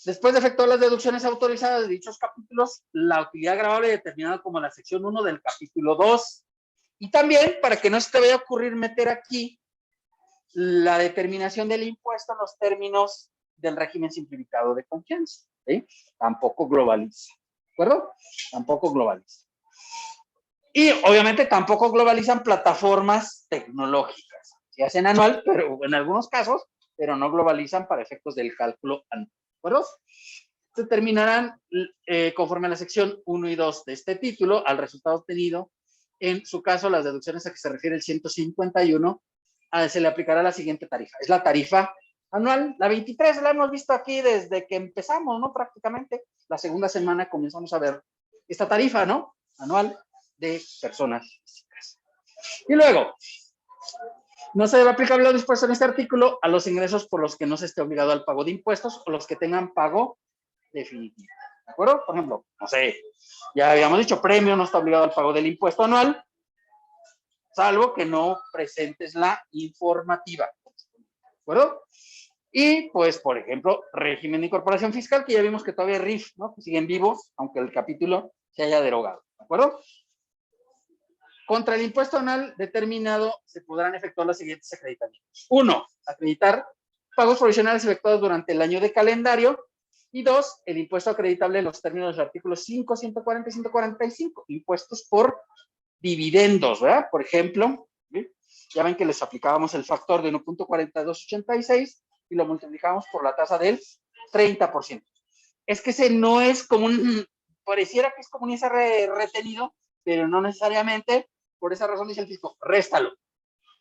Speaker 1: Después de efectuar las deducciones autorizadas de dichos capítulos, la utilidad gravable determinada como la sección 1 del capítulo 2. Y también, para que no se te vaya a ocurrir meter aquí la determinación del impuesto en los términos del régimen simplificado de confianza, ¿sí? Tampoco globaliza, ¿de acuerdo? Tampoco globaliza. Y obviamente tampoco globalizan plataformas tecnológicas. Se hacen anual, pero en algunos casos, pero no globalizan para efectos del cálculo anual. ¿De acuerdo? Se terminarán conforme a la sección 1 y 2 de este título, al resultado obtenido. En su caso, las deducciones a que se refiere el 151, se le aplicará la siguiente tarifa. Es la tarifa anual, la 23, la hemos visto aquí desde que empezamos, ¿no? Prácticamente la segunda semana comenzamos a ver esta tarifa, ¿no? Anual de personas físicas. Y luego, no se debe aplicar lo dispuesto en este artículo a los ingresos por los que no se esté obligado al pago de impuestos o los que tengan pago definitivo. ¿De acuerdo? Por ejemplo, no sé, ya habíamos dicho, premio no está obligado al pago del impuesto anual, salvo que no presentes la informativa. ¿De acuerdo? Y, pues, por ejemplo, régimen de incorporación fiscal, que ya vimos que todavía RIF, ¿no? Que siguen vivos, aunque el capítulo se haya derogado. ¿De acuerdo? Contra el impuesto anual determinado se podrán efectuar los siguientes acreditamientos. 1. Acreditar pagos provisionales efectuados durante el año de calendario. Y 2. El impuesto acreditable en los términos del artículo 5, 140 y 145. Impuestos por dividendos, ¿verdad? Por ejemplo, ¿sí? Ya ven que les aplicábamos el factor de 1.4286 y lo multiplicamos por la tasa del 30%. Es que ese no es como un, pareciera que es como un ISR retenido, pero no necesariamente. Por esa razón dice el fisco, réstalo.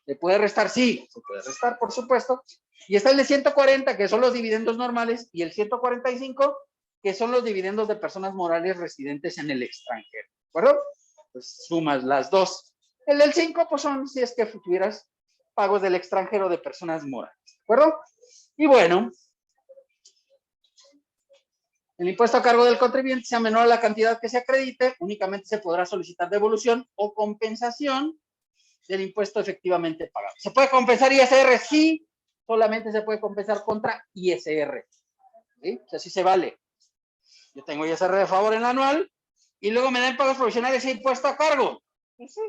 Speaker 1: ¿Se puede restar? Sí, se puede restar, por supuesto. Y está el de 140, que son los dividendos normales, y el 145, que son los dividendos de personas morales residentes en el extranjero. ¿De acuerdo? Pues sumas las dos. El del 5, pues son si es que tuvieras pagos del extranjero de personas morales. ¿De acuerdo? Y bueno, el impuesto a cargo del contribuyente sea menor a la cantidad que se acredite, únicamente se podrá solicitar devolución o compensación del impuesto efectivamente pagado. ¿Se puede compensar ISR? Sí, solamente se puede compensar contra ISR. ¿Sí? O sea, sí se vale. Yo tengo ISR de favor en la anual y luego me dan pagos provisionales e impuesto a cargo. Sí.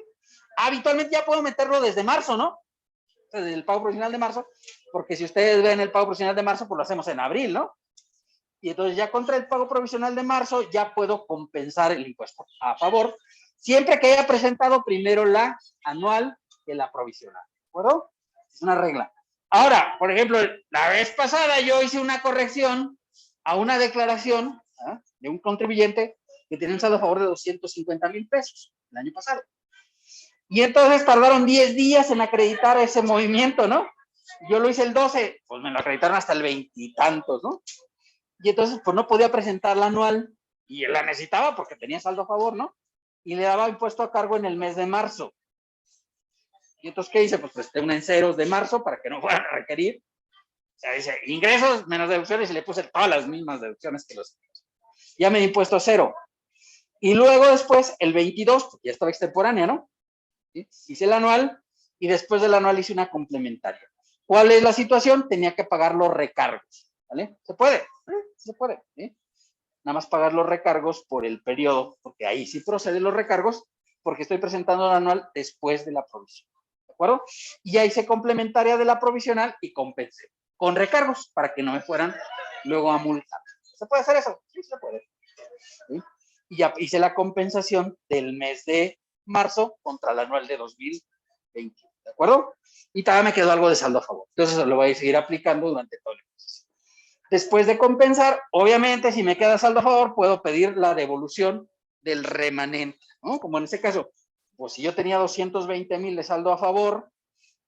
Speaker 1: Habitualmente ya puedo meterlo desde marzo, ¿no? Desde el pago provisional de marzo, porque si ustedes ven el pago provisional de marzo, pues lo hacemos en abril, ¿no? Y entonces ya contra el pago provisional de marzo ya puedo compensar el impuesto a favor, siempre que haya presentado primero la anual que la provisional. ¿De acuerdo? Es una regla. Ahora, por ejemplo, la vez pasada yo hice una corrección a una declaración de un contribuyente que tenía un saldo a favor de 250,000 pesos el año pasado. Y entonces tardaron 10 días en acreditar ese movimiento, ¿no? Yo lo hice el 12, pues me lo acreditaron hasta el 20 y tantos, ¿no? Y entonces, pues no podía presentar la anual y la necesitaba porque tenía saldo a favor, ¿no? Y le daba impuesto a cargo en el mes de marzo. Y entonces, ¿qué hice? Pues presté una en ceros de marzo para que no fueran a requerir. O sea, dice, ingresos menos deducciones y le puse todas las mismas deducciones que los. Ya me di impuesto cero. Y luego después, el 22, porque ya estaba extemporánea, ¿no? ¿Sí? Hice el anual y después del anual hice una complementaria. ¿Cuál es la situación? Tenía que pagar los recargos, ¿vale? ¿Se puede? Se puede, ¿sí? Nada más pagar los recargos por el periodo, porque ahí sí proceden los recargos, porque estoy presentando el anual después de la provisión. ¿De acuerdo? Y ahí hice complementaria de la provisional y compensé con recargos para que no me fueran luego a multar. ¿Se puede hacer eso? Sí, se puede. ¿Sí? Y ya hice la compensación del mes de marzo contra el anual de 2020. ¿De acuerdo? Y todavía me quedó algo de saldo a favor. Entonces lo voy a seguir aplicando durante todo el proceso. Después de compensar, obviamente, si me queda saldo a favor, puedo pedir la devolución del remanente, ¿no? Como en este caso, pues si yo tenía 220,000 de saldo a favor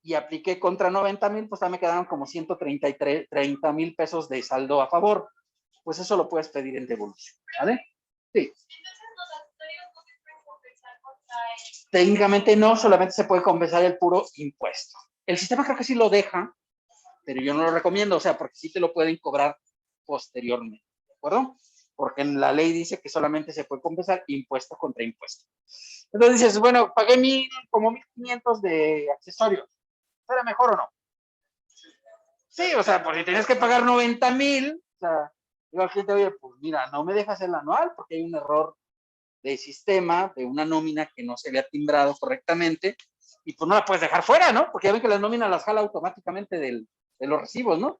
Speaker 1: y apliqué contra 90,000, pues ya me quedaron como 130,000 pesos de saldo a favor. Pues eso lo puedes pedir en devolución, ¿vale? Sí. Técnicamente no, solamente se puede compensar el puro impuesto. El sistema creo que sí lo deja, pero yo no lo recomiendo, o sea, porque sí te lo pueden cobrar posteriormente, ¿de acuerdo? Porque en la ley dice que solamente se puede compensar impuesto contra impuesto. Entonces dices, bueno, pagué como 1,500 de accesorios. ¿Será mejor o no? Sí, o sea, por si tienes que pagar 90,000, o sea, digo al cliente, oye, pues mira, no me dejas el anual porque hay un error de sistema, de una nómina que no se había timbrado correctamente, y pues no la puedes dejar fuera, ¿no? Porque ya ven que las nóminas las jala automáticamente de los recibos, ¿no?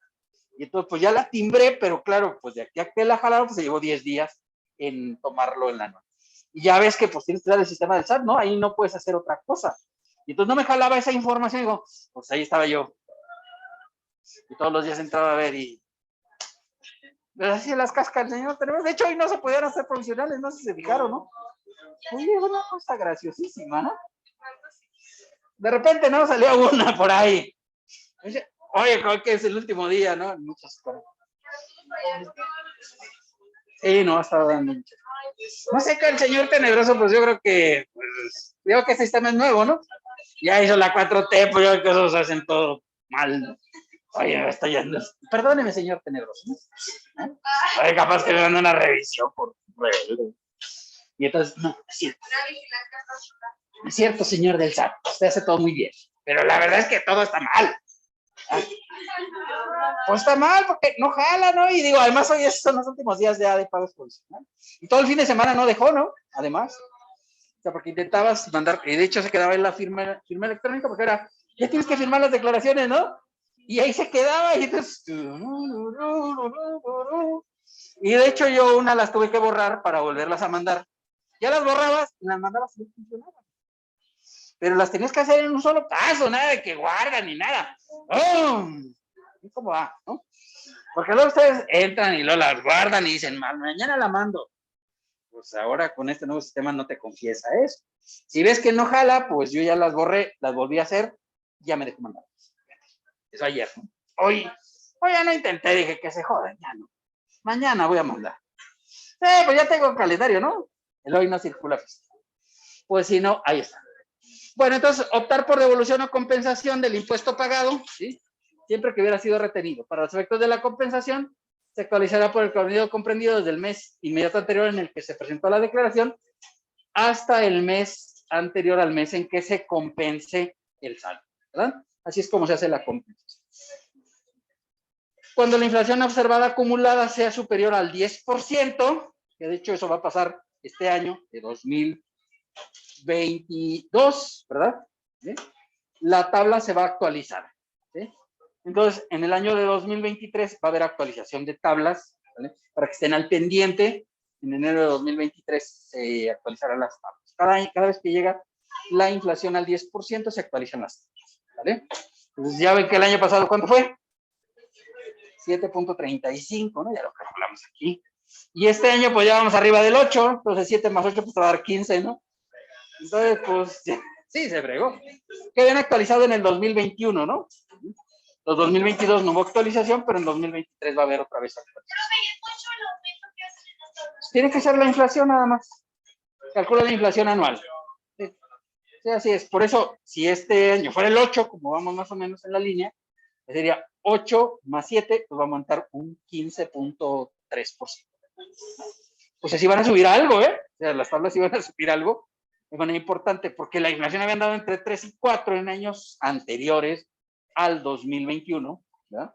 Speaker 1: Y entonces, pues ya la timbré, pero claro, pues de aquí a que la jalaron, pues se llevó 10 días en tomarlo en la noche. Y ya ves que pues tienes que usar el sistema del SAT, ¿no? Ahí no puedes hacer otra cosa. Y entonces no me jalaba esa información, digo, pues ahí estaba yo. Y todos los días entraba a ver y así las cascas, señor. De hecho, hoy no se podían hacer provisionales, no sé si se fijaron, ¿no? Oye, una cosa graciosísima, ¿no? De repente, ¿no? Salió una por ahí. Oye, creo que es el último día, ¿no? Muchas cosas. Sí, no, estaba dando mucho. No sé qué el señor tenebroso, pues yo creo que, pues, digo que ese sistema es nuevo, ¿no? Ya hizo la 4T, pues yo creo que esos hacen todo mal, ¿no? Oye, me está yendo. Perdóneme, señor tenebroso, ¿no? ¿Eh? Oye, capaz que me manda una revisión por. Y entonces, no, es cierto. Es cierto, señor del SAT, usted hace todo muy bien. Pero la verdad es que todo está mal. Pues está mal porque no jala, ¿no? Y digo, además hoy son los últimos días de pagos provisionales. Y todo el fin de semana no dejó, ¿no? Además. O sea, porque intentabas mandar, y de hecho se quedaba en la firma electrónica porque era, ya tienes que firmar las declaraciones, ¿no? Y ahí se quedaba y entonces. Y de hecho yo una las tuve que borrar para volverlas a mandar. Ya las borrabas y las mandabas y no funcionaban. Pero las tenías que hacer en un solo paso, nada de que guardan ni nada. ¡Oh! ¿Cómo va? ¿No? Porque luego ustedes entran y luego las guardan y dicen, mañana la mando. Pues ahora con este nuevo sistema no te confiesa eso. Si ves que no jala, pues yo ya las borré, las volví a hacer, ya me dejó mandar. Eso ayer, ¿no? Hoy ya no intenté, dije que se jodan, ya no. Mañana voy a mandar. Pues ya tengo el calendario, ¿no? El hoy no circula. Pues si no, ahí está. Bueno, entonces, optar por devolución o compensación del impuesto pagado, ¿sí? Siempre que hubiera sido retenido. Para los efectos de la compensación, se actualizará por el periodo comprendido desde el mes inmediato anterior en el que se presentó la declaración hasta el mes anterior al mes en que se compense el saldo, ¿verdad? Así es como se hace la compensación. Cuando la inflación observada acumulada sea superior al 10%, que de hecho eso va a pasar este año de 2022, ¿verdad? ¿Sí? La tabla se va a actualizar, ¿sí? Entonces, en el año de 2023 va a haber actualización de tablas, ¿vale? Para que estén al pendiente. En enero de 2023 se actualizarán las tablas. Cada vez que llega la inflación al 10%, se actualizan las tablas, ¿vale? Entonces, ya ven que el año pasado, ¿cuánto fue? 7.35, ¿no? Ya lo calculamos aquí. Y este año, pues ya vamos arriba del 8, entonces 7 más 8, pues te va a dar 15, ¿no? Entonces, pues, sí, se fregó. Que habían actualizado en el 2021, ¿no? Los 2022 no hubo actualización, pero en 2023 va a haber otra vez actualización. Tiene que ser la inflación nada más. Calcula la inflación anual. Sí, sí, así es. Por eso, si este año fuera el 8, como vamos más o menos en la línea, sería 8 más 7, pues va a aumentar un 15.3%. Pues así van a subir algo, ¿eh? O sea, las tablas iban a subir algo de manera importante, porque la inflación había andado entre 3 y 4 en años anteriores al 2021, ¿verdad?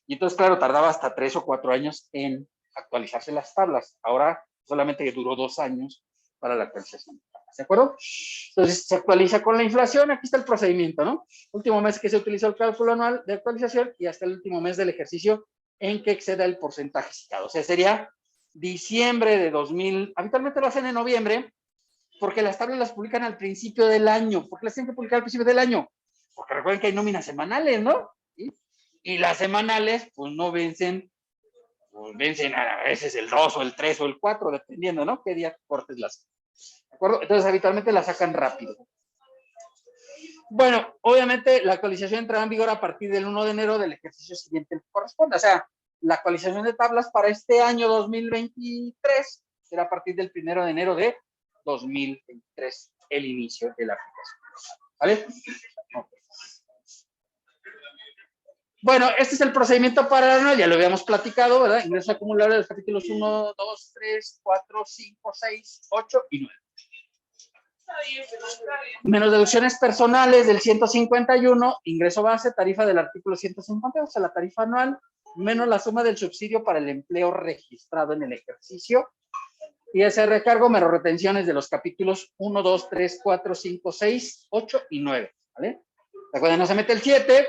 Speaker 1: Y entonces, claro, tardaba hasta 3 o 4 años en actualizarse las tablas. Ahora solamente duró 2 años para la actualización. ¿De acuerdo? Entonces, se actualiza con la inflación. Aquí está el procedimiento, ¿no? Último mes que se utilizó el cálculo anual de actualización y hasta el último mes del ejercicio en que exceda el porcentaje citado. O sea, sería diciembre de 2000. Habitualmente lo hacen en noviembre porque las tablas las publican al principio del año. ¿Por qué las tienen que publicar al principio del año? Porque recuerden que hay nóminas semanales, ¿no? ¿Sí? Y las semanales, pues no vencen, pues vencen a veces el 2 o el 3 o el 4, dependiendo, ¿no? Qué día cortes las. ¿De acuerdo? Entonces, habitualmente las sacan rápido. Bueno, obviamente la actualización entrará en vigor a partir del 1 de enero del ejercicio siguiente que corresponda. O sea, la actualización de tablas para este año 2023 será a partir del 1 de enero de 2023, el inicio de la aplicación. ¿Vale? Okay. Bueno, este es el procedimiento para la anual, ya lo habíamos platicado, ¿verdad? Ingreso acumulable de los capítulos 1, 2, 3, 4, 5, 6, 8 y 9. Menos deducciones personales del 151, ingreso base, tarifa del artículo 150, o sea, la tarifa anual, menos la suma del subsidio para el empleo registrado en el ejercicio. Y ese recargo, menos retenciones de los capítulos 1, 2, 3, 4, 5, 6, 8 y 9. ¿Vale? Recuerden, no se mete el 7,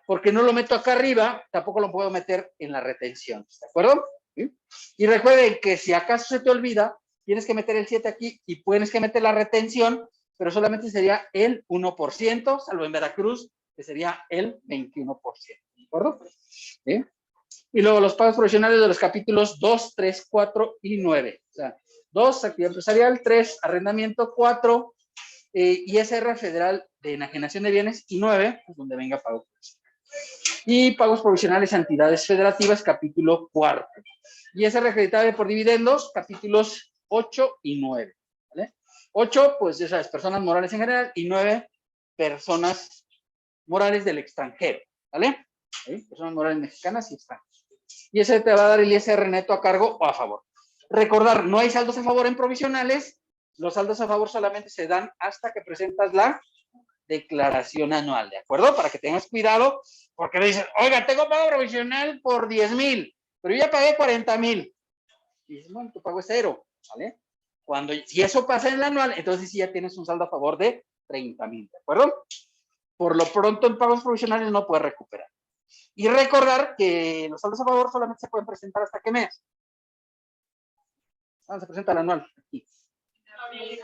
Speaker 1: porque no lo meto acá arriba, tampoco lo puedo meter en la retención. ¿De acuerdo? ¿Sí? Y recuerden que si acaso se te olvida, tienes que meter el 7 aquí y tienes que meter la retención, pero solamente sería el 1%, salvo en Veracruz, que sería el 21%, ¿de acuerdo? ¿Sí? Y luego los pagos provisionales de los capítulos 2, 3, 4 y 9. O sea, 2, actividad empresarial, 3, arrendamiento, 4, ISR federal de enajenación de bienes, y 9, pues donde venga pago. Y pagos provisionales a entidades federativas, capítulo 4. ISR acreditable por dividendos, capítulos 8 y 9. ¿Vale? 8, pues ya sabes, personas morales en general, y 9, personas morales del extranjero. ¿Vale? ¿Sí? Personas morales mexicanas y extranjeras. Y ese te va a dar el ISR neto a cargo o a favor. Recordar, no hay saldos a favor en provisionales, los saldos a favor solamente se dan hasta que presentas la declaración anual, ¿de acuerdo? Para que tengas cuidado, porque le dices, oiga, tengo pago provisional por 10,000, pero yo ya pagué 40,000. Y dices, bueno, tu pago es 0, ¿vale? Si eso pasa en el anual, entonces sí ya tienes un saldo a favor de 30,000, ¿de acuerdo? Por lo pronto en pagos provisionales no puedes recuperar. Y recordar que los saldos a favor solamente se pueden presentar hasta qué mes. Se presenta el anual. Aquí.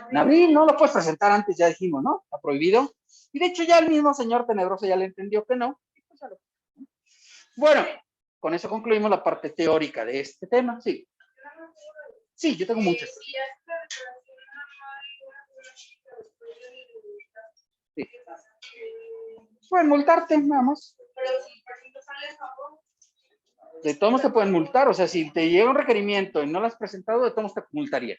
Speaker 1: En abril no lo puedes presentar antes, ya dijimos, ¿no? Está prohibido. Y de hecho ya el mismo señor Tenebroso ya le entendió que no. Bueno, con eso concluimos la parte teórica de este tema. Sí. Sí, yo tengo muchas. Sí. Pueden multarte, nada más. De todos modos te pueden multar, o sea, si te llega un requerimiento y no lo has presentado, de todos modos te multaría.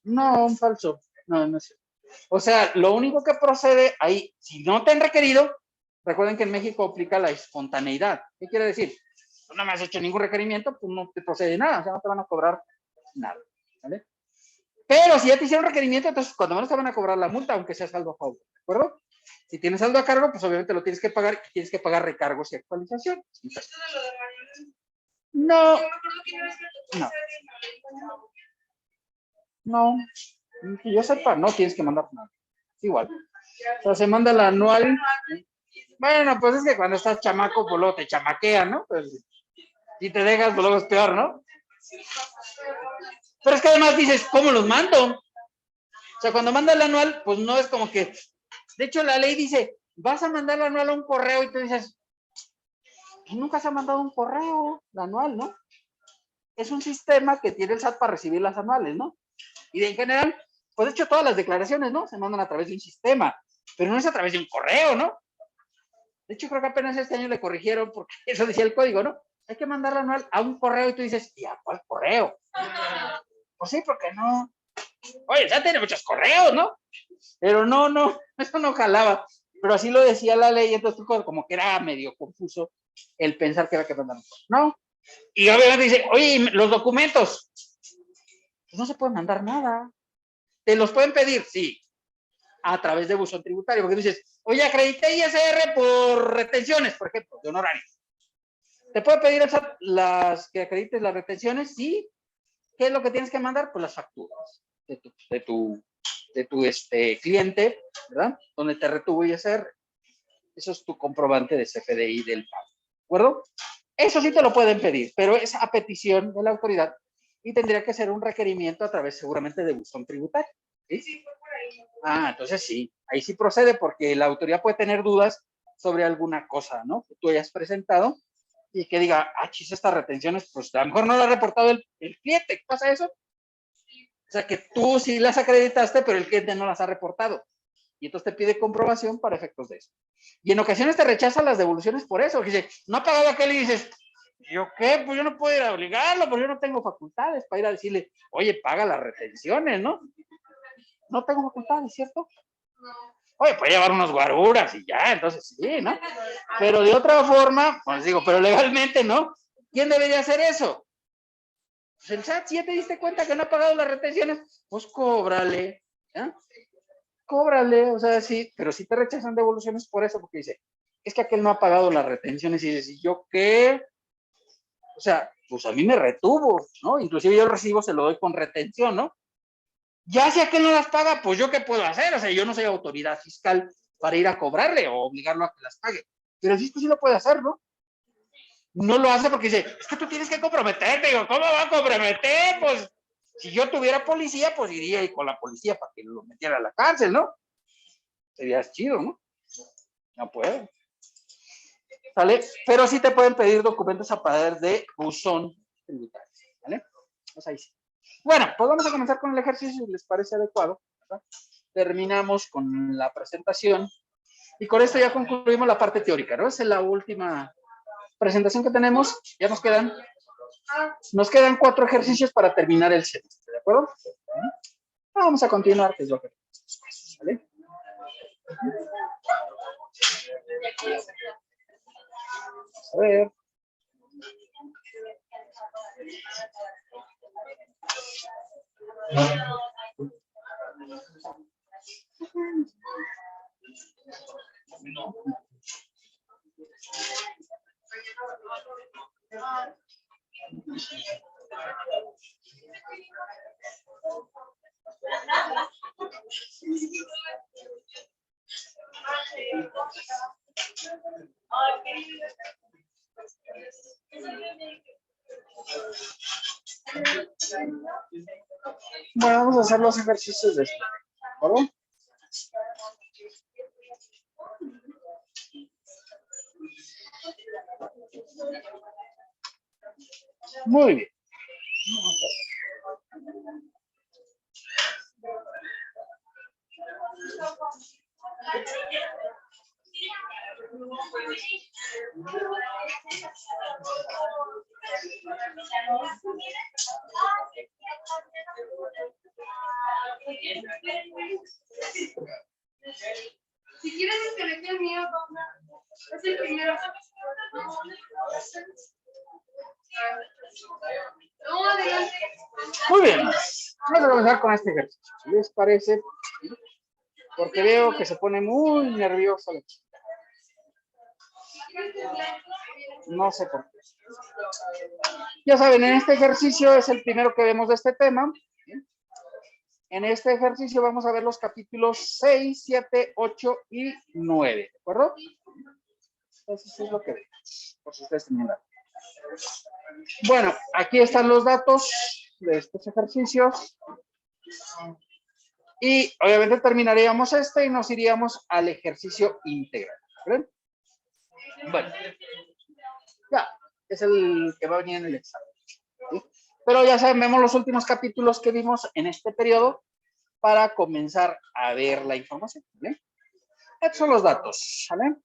Speaker 1: No, un falso. No, no es. O sea, lo único que procede ahí, si no te han requerido, recuerden que en México aplica la espontaneidad. ¿Qué quiere decir? Tú no me has hecho ningún requerimiento, pues no te procede nada, o sea, no te van a cobrar nada. ¿Vale? Pero si ya te hicieron requerimiento, entonces cuando menos te van a cobrar la multa, aunque sea saldo a favor, ¿de acuerdo? Si tienes saldo a cargo, pues obviamente lo tienes que pagar y tienes que pagar recargos y actualización. No. No. No. Que yo sepa, no tienes que mandar nada. Es igual. O sea, se manda la anual. Bueno, pues es que cuando estás chamaco, pues luego te chamaquean, ¿no? Pues, si te dejas, pues luego es peor, ¿no? Pero es que además dices, ¿cómo los mando? O sea, cuando manda el anual, pues no es como que. De hecho, la ley dice, vas a mandar el anual a un correo y tú dices, pues nunca se ha mandado un correo, el anual, ¿no? Es un sistema que tiene el SAT para recibir las anuales, ¿no? Y en general, pues de hecho todas las declaraciones, ¿no? Se mandan a través de un sistema, pero no es a través de un correo, ¿no? De hecho, creo que apenas este año le corrigieron porque eso decía el código, ¿no? Hay que mandar la anual a un correo y tú dices, ¿y a cuál correo? Pues sí, porque no. Oye, ya tiene muchos correos, ¿no? Pero no, eso no jalaba. Pero así lo decía la ley, entonces como que era medio confuso el pensar que era que mandar un correo. No. Y obviamente dice, oye, los documentos, pues no se puede mandar nada. ¿Te los pueden pedir? Sí. A través de buzón tributario, porque dices, oye, acredité ISR por retenciones, por ejemplo, de honorarios. ¿Te puede pedir las que acredites las retenciones? Sí. ¿Qué es lo que tienes que mandar? Pues las facturas de tu cliente, ¿verdad? Donde te retuvo ISR. Eso es tu comprobante de CFDI del pago, ¿de acuerdo? Eso sí te lo pueden pedir, pero es a petición de la autoridad y tendría que ser un requerimiento a través seguramente de buzón tributario. ¿Sí? Sí, fue por ahí. Ah, entonces sí, ahí sí procede porque la autoridad puede tener dudas sobre alguna cosa, ¿no? Que tú hayas presentado y que diga, chis, estas retenciones, pues a lo mejor no lo ha reportado el cliente. ¿Qué pasa eso? Sí. O sea, que tú sí las acreditaste, pero el cliente no las ha reportado. Y entonces te pide comprobación para efectos de eso. Y en ocasiones te rechazan las devoluciones por eso. Que dice, no ha pagado aquel y dices, ¿yo qué? Pues yo no puedo ir a obligarlo, porque yo no tengo facultades para ir a decirle, oye, paga las retenciones, ¿no? No tengo facultades, ¿cierto? No. Oye, puede llevar unos guaruras y ya, entonces sí, ¿no? Pero de otra forma, pues digo, pero legalmente, ¿no? ¿Quién debería hacer eso? Pues el SAT, si ya te diste cuenta que no ha pagado las retenciones, pues cóbrale, ¿eh? Cóbrale, o sea, sí, pero sí te rechazan devoluciones por eso, porque dice, es que aquel no ha pagado las retenciones y dices, ¿y yo qué? O sea, pues a mí me retuvo, ¿no? Inclusive yo el recibo se lo doy con retención, ¿no? Ya si aquel no las paga, pues yo qué puedo hacer, o sea, yo no soy autoridad fiscal para ir a cobrarle o obligarlo a que las pague, pero el fisco sí lo puede hacer, ¿no? no lo hace porque dice, es que tú tienes que comprometerte. Digo, ¿cómo va a comprometer? Pues, si yo tuviera policía, pues iría ahí con la policía para que lo metiera a la cárcel, ¿no? Sería chido, ¿no? No puede. ¿Sale? Pero sí te pueden pedir documentos a través de buzón tributario, ¿vale? Pues ahí sí. Bueno, pues vamos a comenzar con el ejercicio, si les parece adecuado, ¿verdad? Terminamos con la presentación y con esto ya concluimos la parte teórica, ¿no? Esa es la última presentación que tenemos. Ya nos quedan 4 ejercicios para terminar el semestre, ¿de acuerdo? Vamos a continuar, que es lo que tenemos, ¿vale? Vamos a ver. Bueno, vamos a hacer los ejercicios de esto, ¿de acuerdo? Muy bien.
Speaker 2: Si quieres desconectar el mío, es el primero. No, adelante.
Speaker 1: Muy bien. Vamos a comenzar con este ejercicio. ¿Si les parece? Porque veo que se pone muy nerviosa la chica. No sé por qué. Ya saben, en este ejercicio es el primero que vemos de este tema. En este ejercicio vamos a ver los capítulos 6, 7, 8 y 9, ¿de acuerdo? Entonces es lo que vemos, por si ustedes tienen datos. Bueno, aquí están los datos de estos ejercicios. Y obviamente terminaríamos este y nos iríamos al ejercicio integral. ¿Ven? Bueno, ya, es el que va a venir en el examen. ¿Sí? Pero ya saben, vemos los últimos capítulos que vimos en este periodo para comenzar a ver la información. ¿Vale? Estos son los datos. ¿Vale?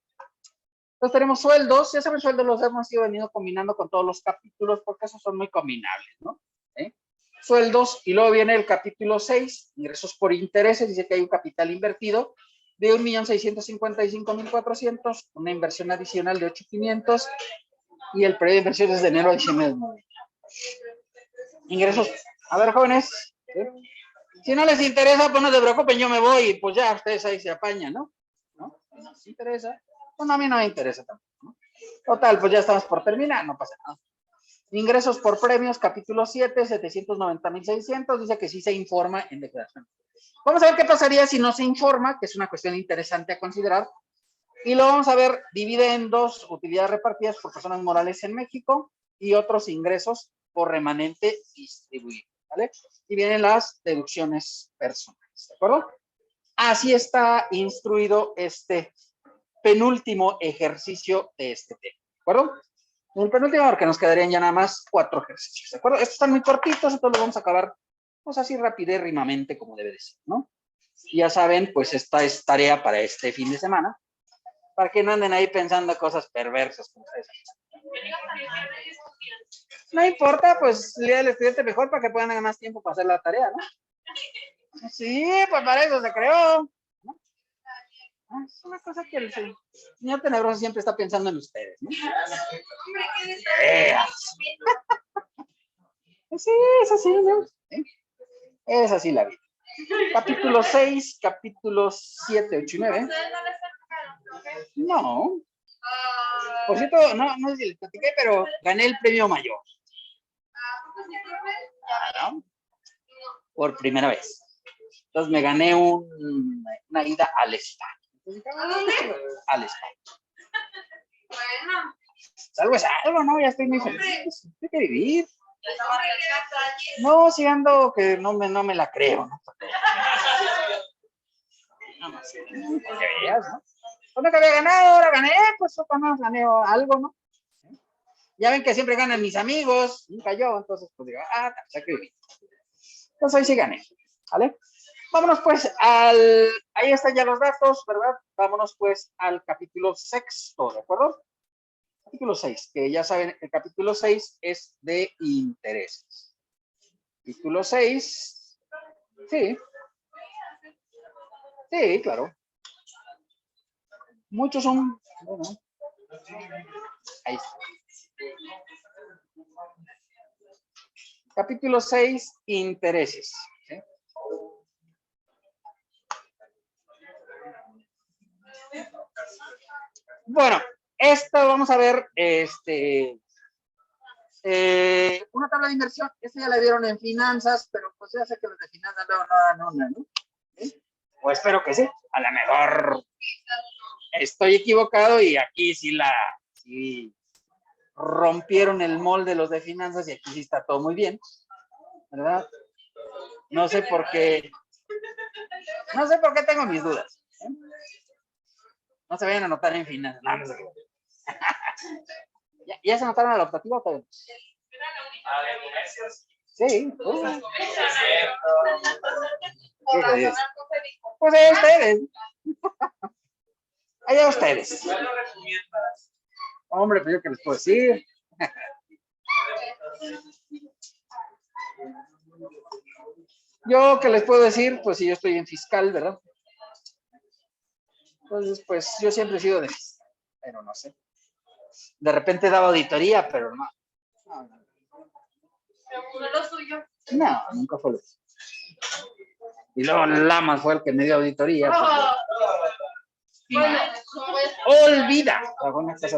Speaker 1: Entonces tenemos sueldos. Ya saben, sueldos los hemos ido venido combinando con todos los capítulos porque esos son muy combinables, ¿no? ¿Eh? Sueldos, y luego viene el capítulo 6, ingresos por intereses, dice que hay un capital invertido de 1.655.400, una inversión adicional de 8.500 y el periodo de inversiones de enero a diciembre. Ingresos, a ver, jóvenes, ¿eh? Si no les interesa, pues no se preocupen, yo me voy y pues ya ustedes ahí se apañan, ¿no? ¿No? Si no les interesa, pues a mí no me interesa tampoco, ¿no? Total, pues ya estamos por terminar, no pasa nada. Ingresos por premios, capítulo 7, 790.600, dice que sí se informa en declaración. Vamos a ver qué pasaría si no se informa, que es una cuestión interesante a considerar. Y lo vamos a ver, dividendos, utilidades repartidas por personas morales en México y otros ingresos por remanente distribuido, ¿vale? Y vienen las deducciones personales, ¿de acuerdo? Así está instruido este penúltimo ejercicio de este tema, ¿de acuerdo? El penúltimo, porque nos quedarían ya nada más 4 ejercicios, ¿de acuerdo? Estos están muy cortitos, entonces los vamos a acabar, pues así rapidérrimamente como debe de ser, ¿no? Y ya saben, pues esta es tarea para este fin de semana, para que no anden ahí pensando cosas perversas como ustedes. No importa, pues el día del estudiante mejor para que puedan tener más tiempo para hacer la tarea, ¿no? Sí, pues para eso se creó, ¿no? Es una cosa que el señor tenebroso siempre está pensando en ustedes, ¿no? Sí, es así, ¿no? Es así la vida. Capítulo 6, capítulos 7, 8 y 9. No. Por cierto, no sé si les platiqué, pero gané el premio mayor. ¿No? Por primera vez. Entonces me gané una ida al spa.
Speaker 2: ¿A dónde?
Speaker 1: Al spa.
Speaker 2: Bueno.
Speaker 1: algo es algo, ¿no? Ya estoy muy feliz. Hay que vivir. No, si ando que no me la creo, ¿no? No sé, porque veías, ¿no? Cuando que había ganado, ahora gané, pues cuando gané algo, ¿no? Ya ven que siempre ganan mis amigos, nunca yo, entonces pues digo, hay que vivir. Entonces hoy sí gané, ¿vale? Vámonos pues ahí están ya los datos, ¿verdad? Vámonos pues al capítulo 6, ¿de acuerdo? Capítulo 6, que ya saben, el capítulo 6 es de intereses. Capítulo 6, sí. Sí, claro. Muchos son, bueno, ahí está. Capítulo 6, intereses. ¿Sí? Bueno, esto vamos a ver, una tabla de inversión, esta ya la vieron en finanzas, pero pues ya sé que los de finanzas no, ¿no? ¿Sí? O espero que sí, a lo mejor estoy equivocado y aquí sí rompieron el molde los de finanzas y aquí sí está todo muy bien, ¿verdad? No sé por qué tengo mis dudas. ¿Eh? No se vayan a anotar en finanzas. No sé. ¿Ya se anotaron a la optativa o todavía? Sí. Pues allá ustedes. Allá ustedes. Hombre, pues yo qué les puedo decir. Yo qué les puedo decir, pues si yo estoy en fiscal, ¿verdad? Entonces, pues yo siempre he sido de fiscal, pero no sé. De repente daba auditoría, pero no.
Speaker 2: ¿No lo suyo?
Speaker 1: No, nunca fue lo suyo. Y luego Lamas fue el que me dio auditoría. Pues, no. Olvida. Bueno, pues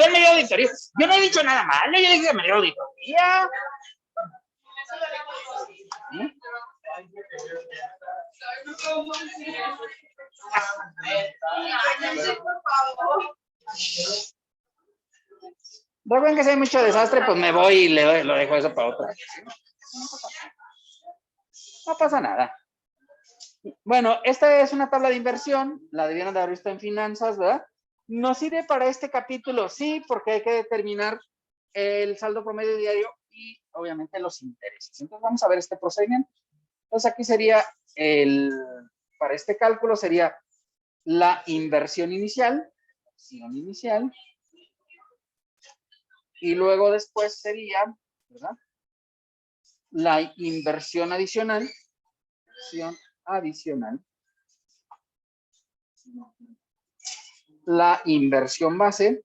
Speaker 1: él me dio auditoría. Yo no he dicho nada malo, yo dije que me dio auditoría. ¿Sí? Recuerden que si hay mucho desastre, pues me voy y lo dejo eso para otra. No pasa nada. Bueno, esta es una tabla de inversión, la debieron de haber visto en finanzas, ¿verdad? Nos sirve para este capítulo, sí, porque hay que determinar el saldo promedio diario y obviamente los intereses. Entonces vamos a ver este procedimiento. Entonces aquí sería para este cálculo sería la inversión inicial, y luego después sería, ¿verdad? La inversión adicional, la inversión base,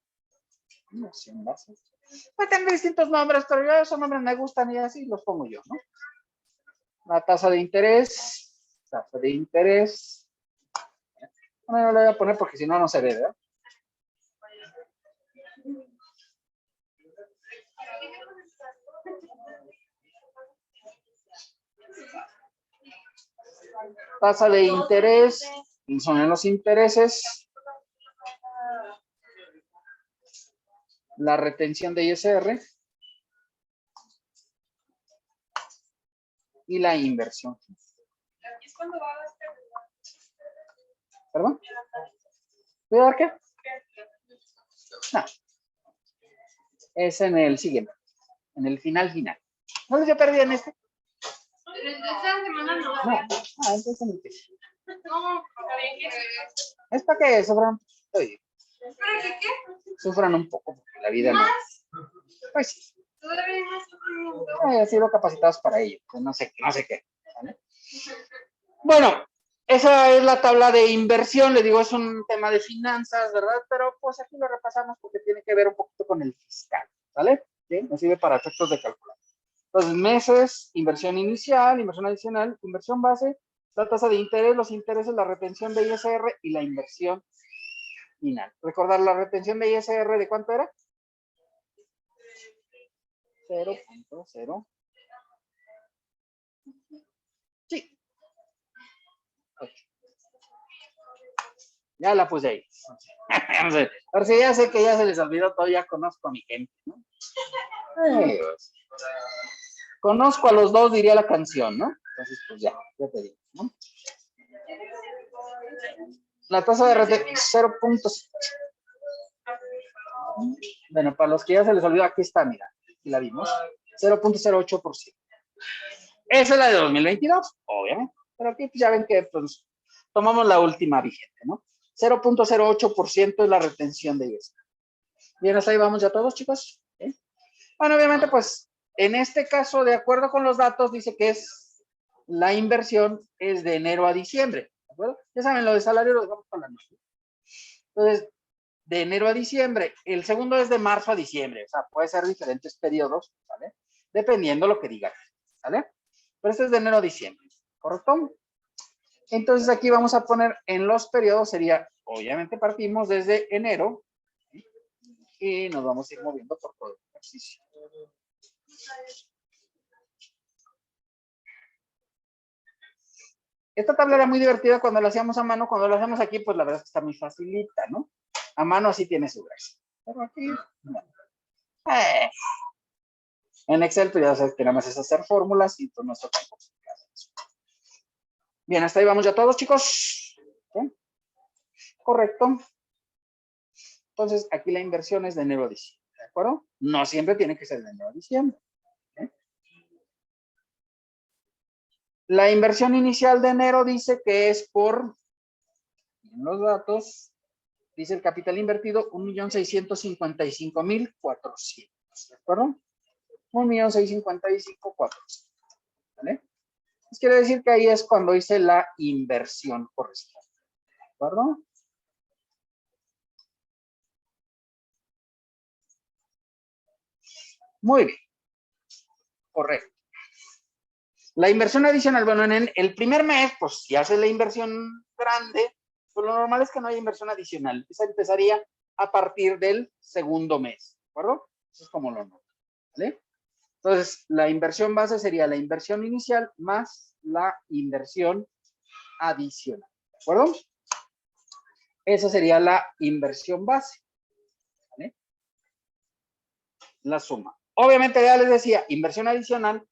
Speaker 1: pues tengo distintos nombres, pero yo esos nombres me gustan y así los pongo yo, ¿no? La tasa de interés, bueno, yo lo voy a poner porque si no, no se ve, ¿verdad? Tasa de interés, son los intereses, la retención de ISR y la inversión. ¿Perdón? ¿Voy a dar qué? No. Es en el siguiente, en el final. ¿No yo perdí en este? No. Entonces en el que. Es para que sufran. Oye, sufran un poco, porque la vida no. Pues sí. Han sido capacitados para ello, pues no sé qué. ¿Vale? Bueno, esa es la tabla de inversión, le digo, es un tema de finanzas, ¿verdad? Pero pues aquí lo repasamos porque tiene que ver un poquito con el fiscal, ¿vale? ¿Sí? Nos sirve para efectos de calcular. Los meses, inversión inicial, inversión adicional, inversión base, la tasa de interés, los intereses, la retención de ISR y la inversión final. Recordar, la retención de ISR, ¿de cuánto era? 0.0. Sí. 8. Ya la puse ahí. Ahora sí, ya sé que ya se les olvidó todo, ya conozco a mi gente, ¿no? Conozco a los dos, diría la canción, ¿no? Entonces, pues ya te digo, ¿no? La tasa de retención 0. Bueno, para los que ya se les olvidó, aquí está, mira, aquí la vimos, 0.08%. Esa es la de 2022, obviamente, pero aquí pues, ya ven que pues, tomamos la última vigente, ¿no? 0.08% es la retención de IESA. Bien, hasta ahí vamos ya todos, chicos. ¿Sí? Bueno, obviamente, pues, en este caso, de acuerdo con los datos, dice que es la inversión es de enero a diciembre, ¿de acuerdo? Ya saben, lo de salario lo dejamos para la noche. Entonces, de enero a diciembre, el segundo es de marzo a diciembre, o sea, puede ser diferentes periodos, ¿vale? Dependiendo lo que diga, ¿vale? Pero este es de enero a diciembre, ¿correcto? Entonces aquí vamos a poner en los periodos, sería, obviamente partimos desde enero, ¿sí? Y nos vamos a ir moviendo por todo el ejercicio. Esta tabla era muy divertida cuando la hacíamos a mano, cuando la hacemos aquí, pues la verdad es que está muy facilita, ¿no? A mano sí tiene su gracia. Pero aquí, no. En Excel, pues ya sabes que nada más es hacer fórmulas y pues no está tan complicado. Bien, hasta ahí vamos ya todos, chicos. ¿Sí? Correcto. Entonces, aquí la inversión es de enero a diciembre, ¿de acuerdo? No siempre tiene que ser de enero a diciembre. ¿Sí? La inversión inicial de enero dice que es por, en los datos, dice el capital invertido, 1.655.400, ¿de acuerdo? 1.655.400, ¿vale? Pues quiere decir que ahí es cuando hice la inversión correspondiente, ¿de acuerdo? Muy bien, correcto. La inversión adicional, bueno, en el primer mes, pues si haces la inversión grande, pues lo normal es que no haya inversión adicional. Esa empezaría a partir del segundo mes, ¿de acuerdo? Eso es como lo normal, ¿vale? Entonces, la inversión base sería la inversión inicial más la inversión adicional, ¿de acuerdo? Esa sería la inversión base, ¿vale? La suma. Obviamente, ya les decía, inversión adicional,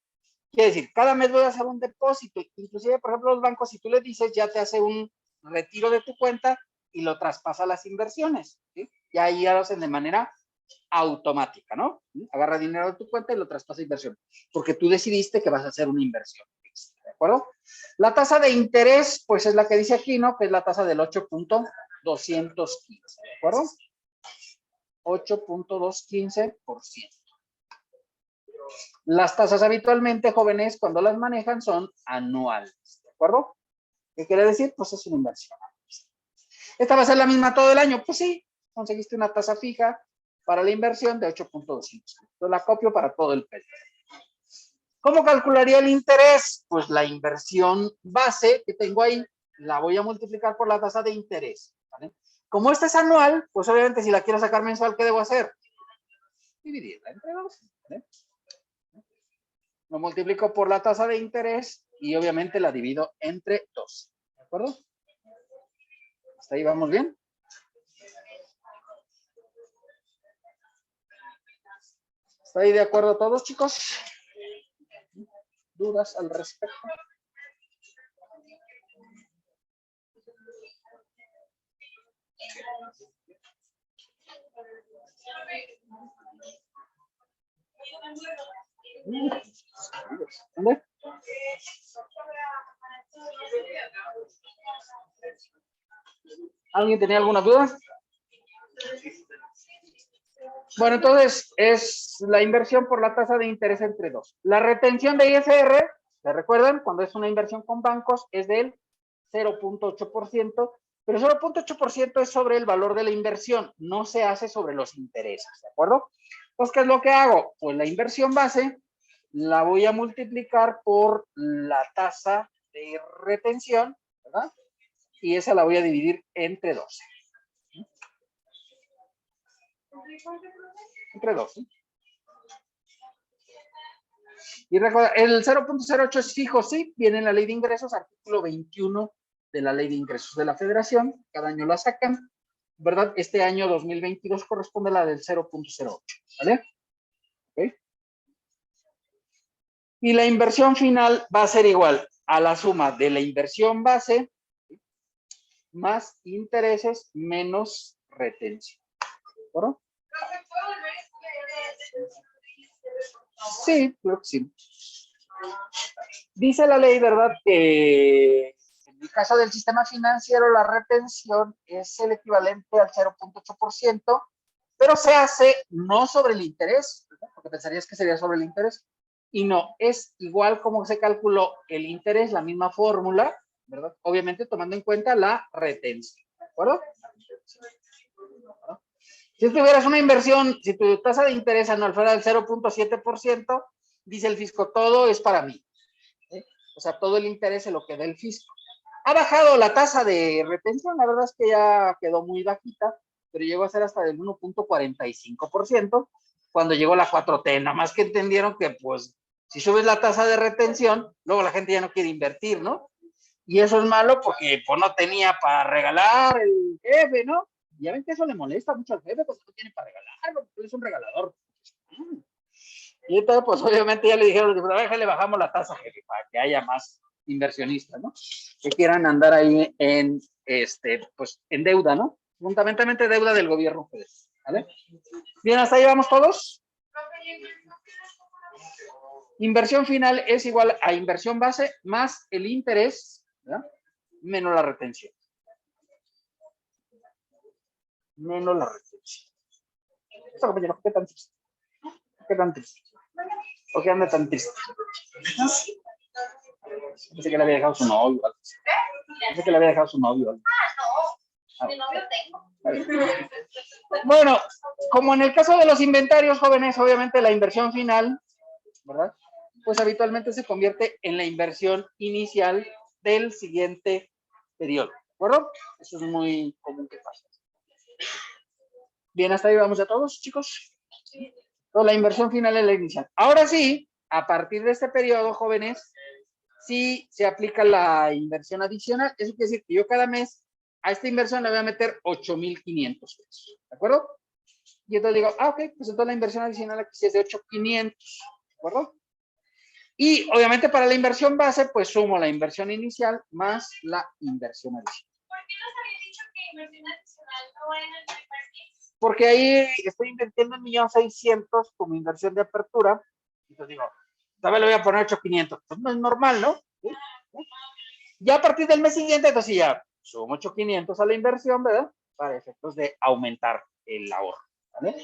Speaker 1: quiere decir, cada mes voy a hacer un depósito. Inclusive, por ejemplo, los bancos, si tú les dices, ya te hace un retiro de tu cuenta y lo traspasa a las inversiones, ¿sí? Y ahí ya lo hacen de manera automática, ¿no? Agarra dinero de tu cuenta y lo traspasa a inversión, porque tú decidiste que vas a hacer una inversión, ¿de acuerdo? La tasa de interés, pues es la que dice aquí, ¿no? Que es la tasa del 8.215, ¿de acuerdo? 8.215%. Las tasas habitualmente, jóvenes, cuando las manejan son anuales, ¿de acuerdo? ¿Qué quiere decir? Pues es una inversión. ¿Esta va a ser la misma todo el año? Pues sí, conseguiste una tasa fija para la inversión de 8.200. Entonces la copio para todo el periodo. ¿Cómo calcularía el interés? Pues la inversión base que tengo ahí la voy a multiplicar por la tasa de interés, ¿vale? Como esta es anual, pues obviamente si la quiero sacar mensual, ¿qué debo hacer? Dividirla entre 2, ¿vale? Lo multiplico por la tasa de interés y obviamente la divido entre 2. ¿De acuerdo? ¿Hasta ahí vamos bien? ¿Está ahí de acuerdo todos, chicos? ¿Dudas al respecto? ¿Dónde? ¿Alguien tenía alguna duda? Bueno, entonces es la inversión por la tasa de interés entre 2. La retención de ISR, ¿se recuerdan? Cuando es una inversión con bancos es del 0.8%, pero 0.8% es sobre el valor de la inversión, no se hace sobre los intereses, ¿de acuerdo? Entonces, ¿qué es lo que hago? Pues la inversión base la voy a multiplicar por la tasa de retención, ¿verdad? Y esa la voy a dividir entre 12. Entre 2. Y recuerda, el 0.08 es fijo, sí, viene en la ley de ingresos, artículo 21 de la Ley de Ingresos de la Federación, cada año la sacan, ¿verdad? Este año 2022 corresponde a la del 0.08, ¿vale? ¿Okay? Y la inversión final va a ser igual a la suma de la inversión base más intereses menos retención. ¿De acuerdo? Sí, creo que sí. Dice la ley, ¿verdad? Que en el caso del sistema financiero la retención es el equivalente al 0.8%, pero se hace no sobre el interés, ¿verdad? Porque pensarías que sería sobre el interés, y no, es igual como se calculó el interés, la misma fórmula, ¿verdad? Obviamente tomando en cuenta la retención, ¿de acuerdo? Si tuvieras una inversión, si tu tasa de interés anual fuera del 0.7%, dice el fisco, todo es para mí. O sea, todo el interés se lo queda el fisco. Ha bajado la tasa de retención, la verdad es que ya quedó muy bajita, pero llegó a ser hasta del 1.45% cuando llegó la 4T, nada más que entendieron que pues si subes la tasa de retención, luego la gente ya no quiere invertir, ¿no? Y eso es malo porque pues no tenía para regalar el jefe, ¿no? Y ya ven que eso le molesta mucho al jefe porque no tiene para regalarlo, porque es un regalador. Y entonces, pues obviamente ya le dijeron, le bajamos la tasa, jefe, para que haya más inversionistas, ¿no? Que quieran andar ahí en, pues, en deuda, ¿no? Fundamentalmente deuda del gobierno, pues, ¿vale? Bien, hasta ahí vamos todos. Inversión final es igual a inversión base más el interés, ¿verdad? Menos la retención. Menos la retención. Esto, compañero, ¿qué tan triste? ¿Qué tan triste? ¿Por qué anda tan triste? Pensé que le había dejado su novio. Pensé que le había dejado su novio.
Speaker 2: No, mi novio tengo.
Speaker 1: Bueno, como en el caso de los inventarios jóvenes, obviamente la inversión final, ¿verdad? Pues habitualmente se convierte en la inversión inicial del siguiente periodo, ¿de acuerdo? Eso es muy común que pasa. Bien, hasta ahí vamos a todos, chicos. Entonces, la inversión final es la inicial. Ahora sí, a partir de este periodo, jóvenes, sí se aplica la inversión adicional. Eso quiere decir que yo cada mes a esta inversión le voy a meter 8,500 pesos. ¿De acuerdo? Y entonces digo, ok, pues entonces la inversión adicional aquí sí es de 8,500. ¿De acuerdo? Y obviamente para la inversión base, pues sumo la inversión inicial más la inversión adicional.
Speaker 2: ¿Por qué nos había dicho que inversión adicional no va en el repartir?
Speaker 1: Porque ahí estoy invirtiendo 1,600,000 como inversión de apertura. Entonces digo, ¿sabes? Le voy a poner 8,500. Pues no es normal, ¿no? ¿Sí? Ya a partir del mes siguiente, entonces ya sumo 8,500 a la inversión, ¿verdad? Para efectos de aumentar el ahorro, ¿vale?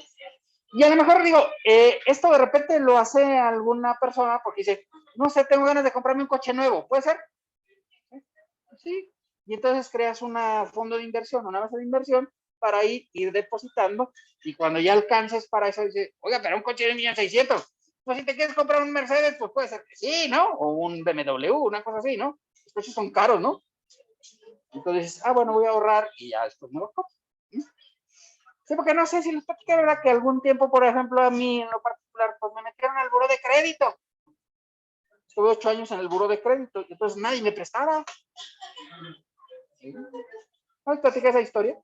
Speaker 1: Y a lo mejor digo, esto de repente lo hace alguna persona porque dice, no sé, tengo ganas de comprarme un coche nuevo, ¿puede ser? Sí. Y entonces creas un fondo de inversión, una base de inversión para ir depositando y cuando ya alcances para eso dice, oiga, pero un coche de 1,600,000, pues si te quieres comprar un Mercedes, pues puede ser que sí, ¿no? O un BMW, una cosa así, ¿no? Los coches son caros, ¿no? Entonces, bueno, voy a ahorrar y ya después me lo compro. Sí, porque no sé si les platiqué, ¿verdad? Que algún tiempo, por ejemplo, a mí en lo particular, pues me metieron al buró de crédito. Estuve 8 años en el buró de crédito y entonces nadie me prestaba. ¿Sí? ¿No les platiqué esa historia?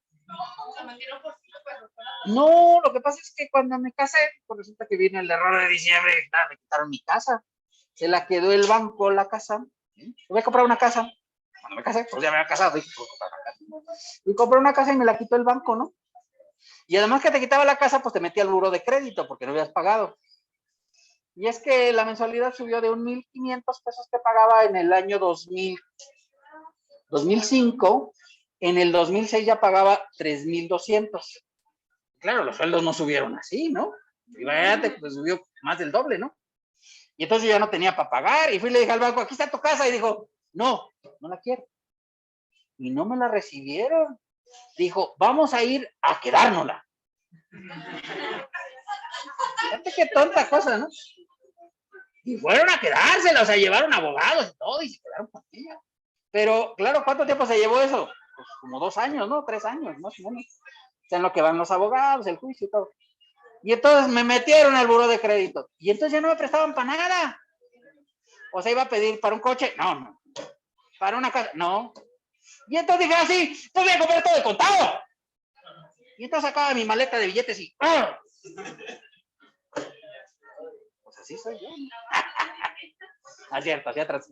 Speaker 1: No, lo que pasa es que cuando me casé, pues resulta que vino el error de diciembre y me quitaron mi casa. Se la quedó el banco, la casa. ¿Sí? Voy a comprar una casa. Cuando me casé, pues ya me había casado. Dije, pues, comprar una casa. Y compré una casa y me la quitó el banco, ¿no? Y además que te quitaba la casa, pues te metía al buró de crédito porque no habías pagado. Y es que la mensualidad subió de 1,500 pesos que pagaba en el año 2005. En el 2006 ya pagaba 3,200. Claro, los sueldos no subieron así, ¿no? Y vaya, pues subió más del doble, ¿no? Y entonces yo ya no tenía para pagar y fui y le dije al banco, aquí está tu casa. Y dijo, no, no la quiero. Y no me la recibieron. Dijo, vamos a ir a quedárnosla. Fíjate qué tonta cosa, ¿no? Y fueron a quedársela, o sea, llevaron abogados y todo y se quedaron con ella. Pero, claro, ¿cuánto tiempo se llevó eso? Pues como 2 años, ¿no? 3 años, más o menos. O sea, en lo que van los abogados, el juicio y todo. Y entonces me metieron al buró de crédito. Y entonces ya no me prestaban para nada. O sea, iba a pedir para un coche. No. Para una casa. No. Y entonces dije así, pues voy a comprar todo de contado. Y entonces sacaba mi maleta de billetes y... ¡ah! Pues así soy yo. Ah, cierto, hacia atrás.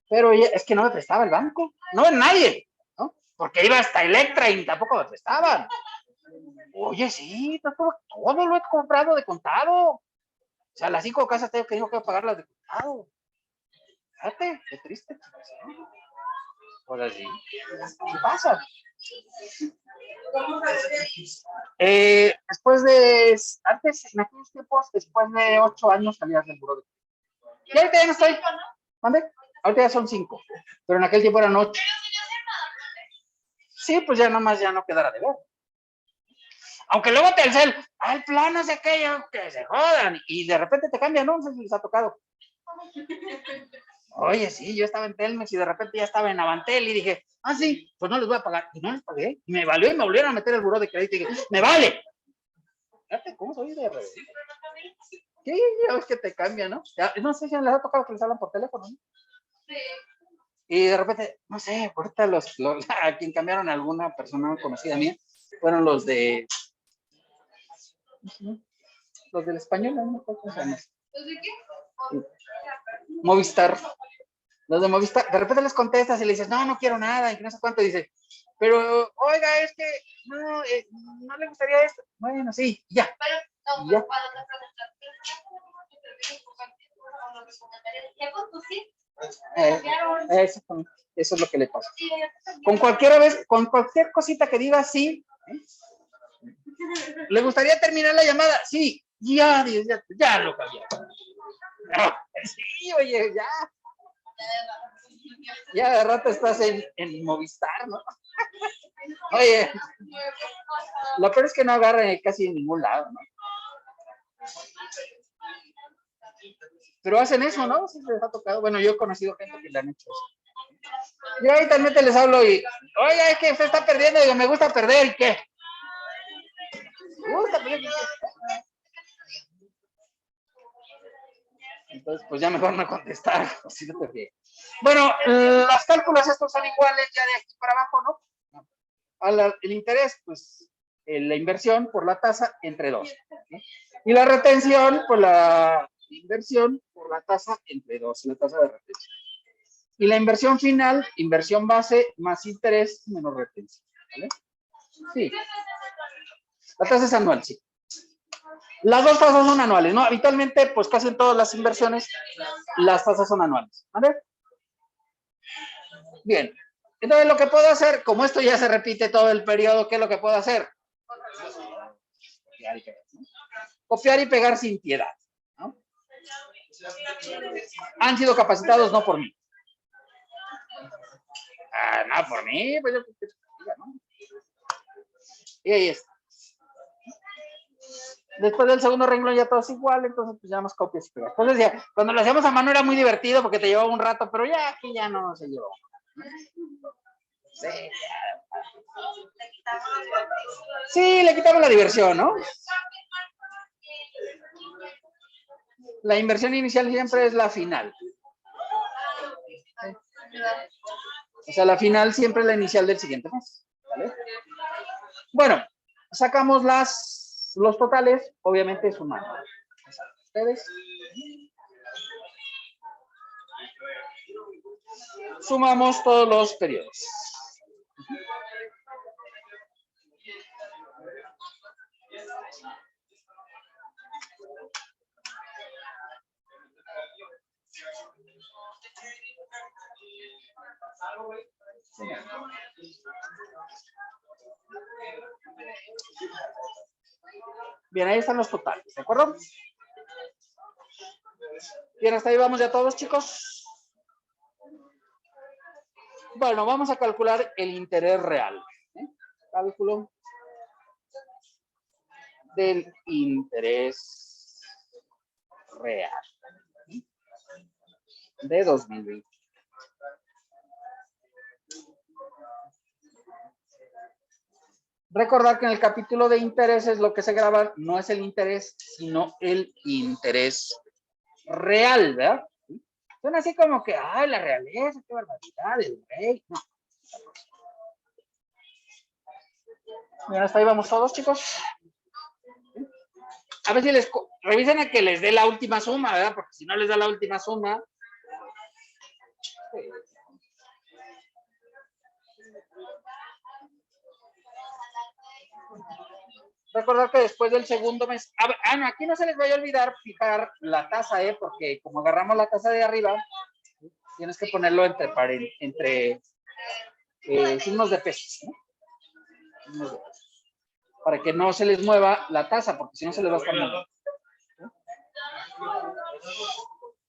Speaker 1: Pero es que no me prestaba el banco. No era nadie, ¿no? Porque iba hasta Electra y tampoco me prestaban. Oye, sí, todo lo he comprado de contado. O sea, las 5 casas tengo que pagarlas de contado. Fíjate, qué triste. Pues así. ¿Qué pasa? Después de, antes, en aquellos tiempos, después de 8 años salías del buró de crédito. Y ahorita ya no estoy. ¿Mande? Ahorita ya son 5, pero en aquel tiempo eran 8. Sí, pues ya nomás ya no quedara de ver. Aunque luego Telcel, el plan no sé qué, que se jodan, y de repente te cambian, ¿no? No sé si les ha tocado. Oye, sí, yo estaba en Telmex y de repente ya estaba en Avantel y dije, sí, pues no les voy a pagar. Y no les pagué. Y me valió y me volvieron a meter el buró de crédito y dije, ¡me vale! Fíjate, ¿cómo soy de revés? Sí, ya ves que te cambian, ¿no? Ya, no sé si les ha tocado que les hablan por teléfono, ¿no? Sí. Y de repente, no sé, ahorita a quien cambiaron a alguna persona conocida mía, fueron los del español, ¿no? ¿Cómo se llama? ¿Los de qué? Movistar. Los de Movistar, de repente les contestas y le dices, no quiero nada, y que no sé cuánto, dice, pero, oiga, es que, no le gustaría esto. Bueno, sí, ya. Pero, no, ya. Eso es lo que le pasa. Con cualquier cosita que diga sí, ¿le gustaría terminar la llamada? Sí, ya lo cambié. Sí, oye, ya. Ya de rato estás en Movistar, ¿no? Oye, lo peor es que no agarran casi en ningún lado, ¿no? Pero hacen eso, ¿no? Sí les ha tocado. Bueno, yo he conocido gente que le han hecho eso. Yo ahí también les hablo y, oye, es que usted está perdiendo. Digo, me gusta perder, ¿y qué? Me gusta perder, ¿y qué? Entonces, pues ya mejor no contestar. Si no te ríes. Bueno, los cálculos estos son iguales ya de aquí para abajo, ¿no? El interés, pues, la inversión por la tasa entre 2. ¿Sí? Y la retención, pues la inversión por la tasa entre 2, la tasa de retención. Y la inversión final, inversión base más interés menos retención. ¿Vale? Sí. La tasa es anual, sí. Las dos tasas son anuales, ¿no? Habitualmente, pues casi en todas las inversiones, las tasas son anuales. ¿Vale? Bien. Entonces, lo que puedo hacer, como esto ya se repite todo el periodo, ¿qué es lo que puedo hacer? Copiar y pegar sin piedad, ¿no? Han sido capacitados no por mí. No por mí, pues yo, ¿no? Y ahí está. Después del segundo renglón ya todo es igual, entonces pues ya más copias y pegas. Entonces ya, cuando lo hacíamos a mano era muy divertido porque te llevaba un rato, pero ya aquí ya no se llevó. Sí, le quitamos la diversión, ¿no? La inversión inicial siempre es la final. O sea, la final siempre es la inicial del siguiente mes. ¿Vale? Bueno, sacamos los totales, obviamente sumando. Ustedes. Sumamos todos los periodos. Bien, ahí están los totales, ¿de acuerdo? Bien, hasta ahí vamos ya todos, chicos. Bueno, vamos a calcular el interés real. Cálculo del interés real de 2020. Recordar que en el capítulo de intereses lo que se graba no es el interés, sino el interés real, ¿verdad? Son así como que, ay, la realeza, qué barbaridad, el rey. No. Bien, hasta ahí vamos todos, chicos. A ver si revisen a que les dé la última suma, ¿verdad? Porque si no les da la última suma. Recordar que después del segundo mes, no, aquí no se les vaya a olvidar fijar la tasa, porque como agarramos la tasa de arriba, tienes que ponerlo entre signos de pesos, ¿no? Para que no se les mueva la tasa, porque si no se les va a estar moviendo.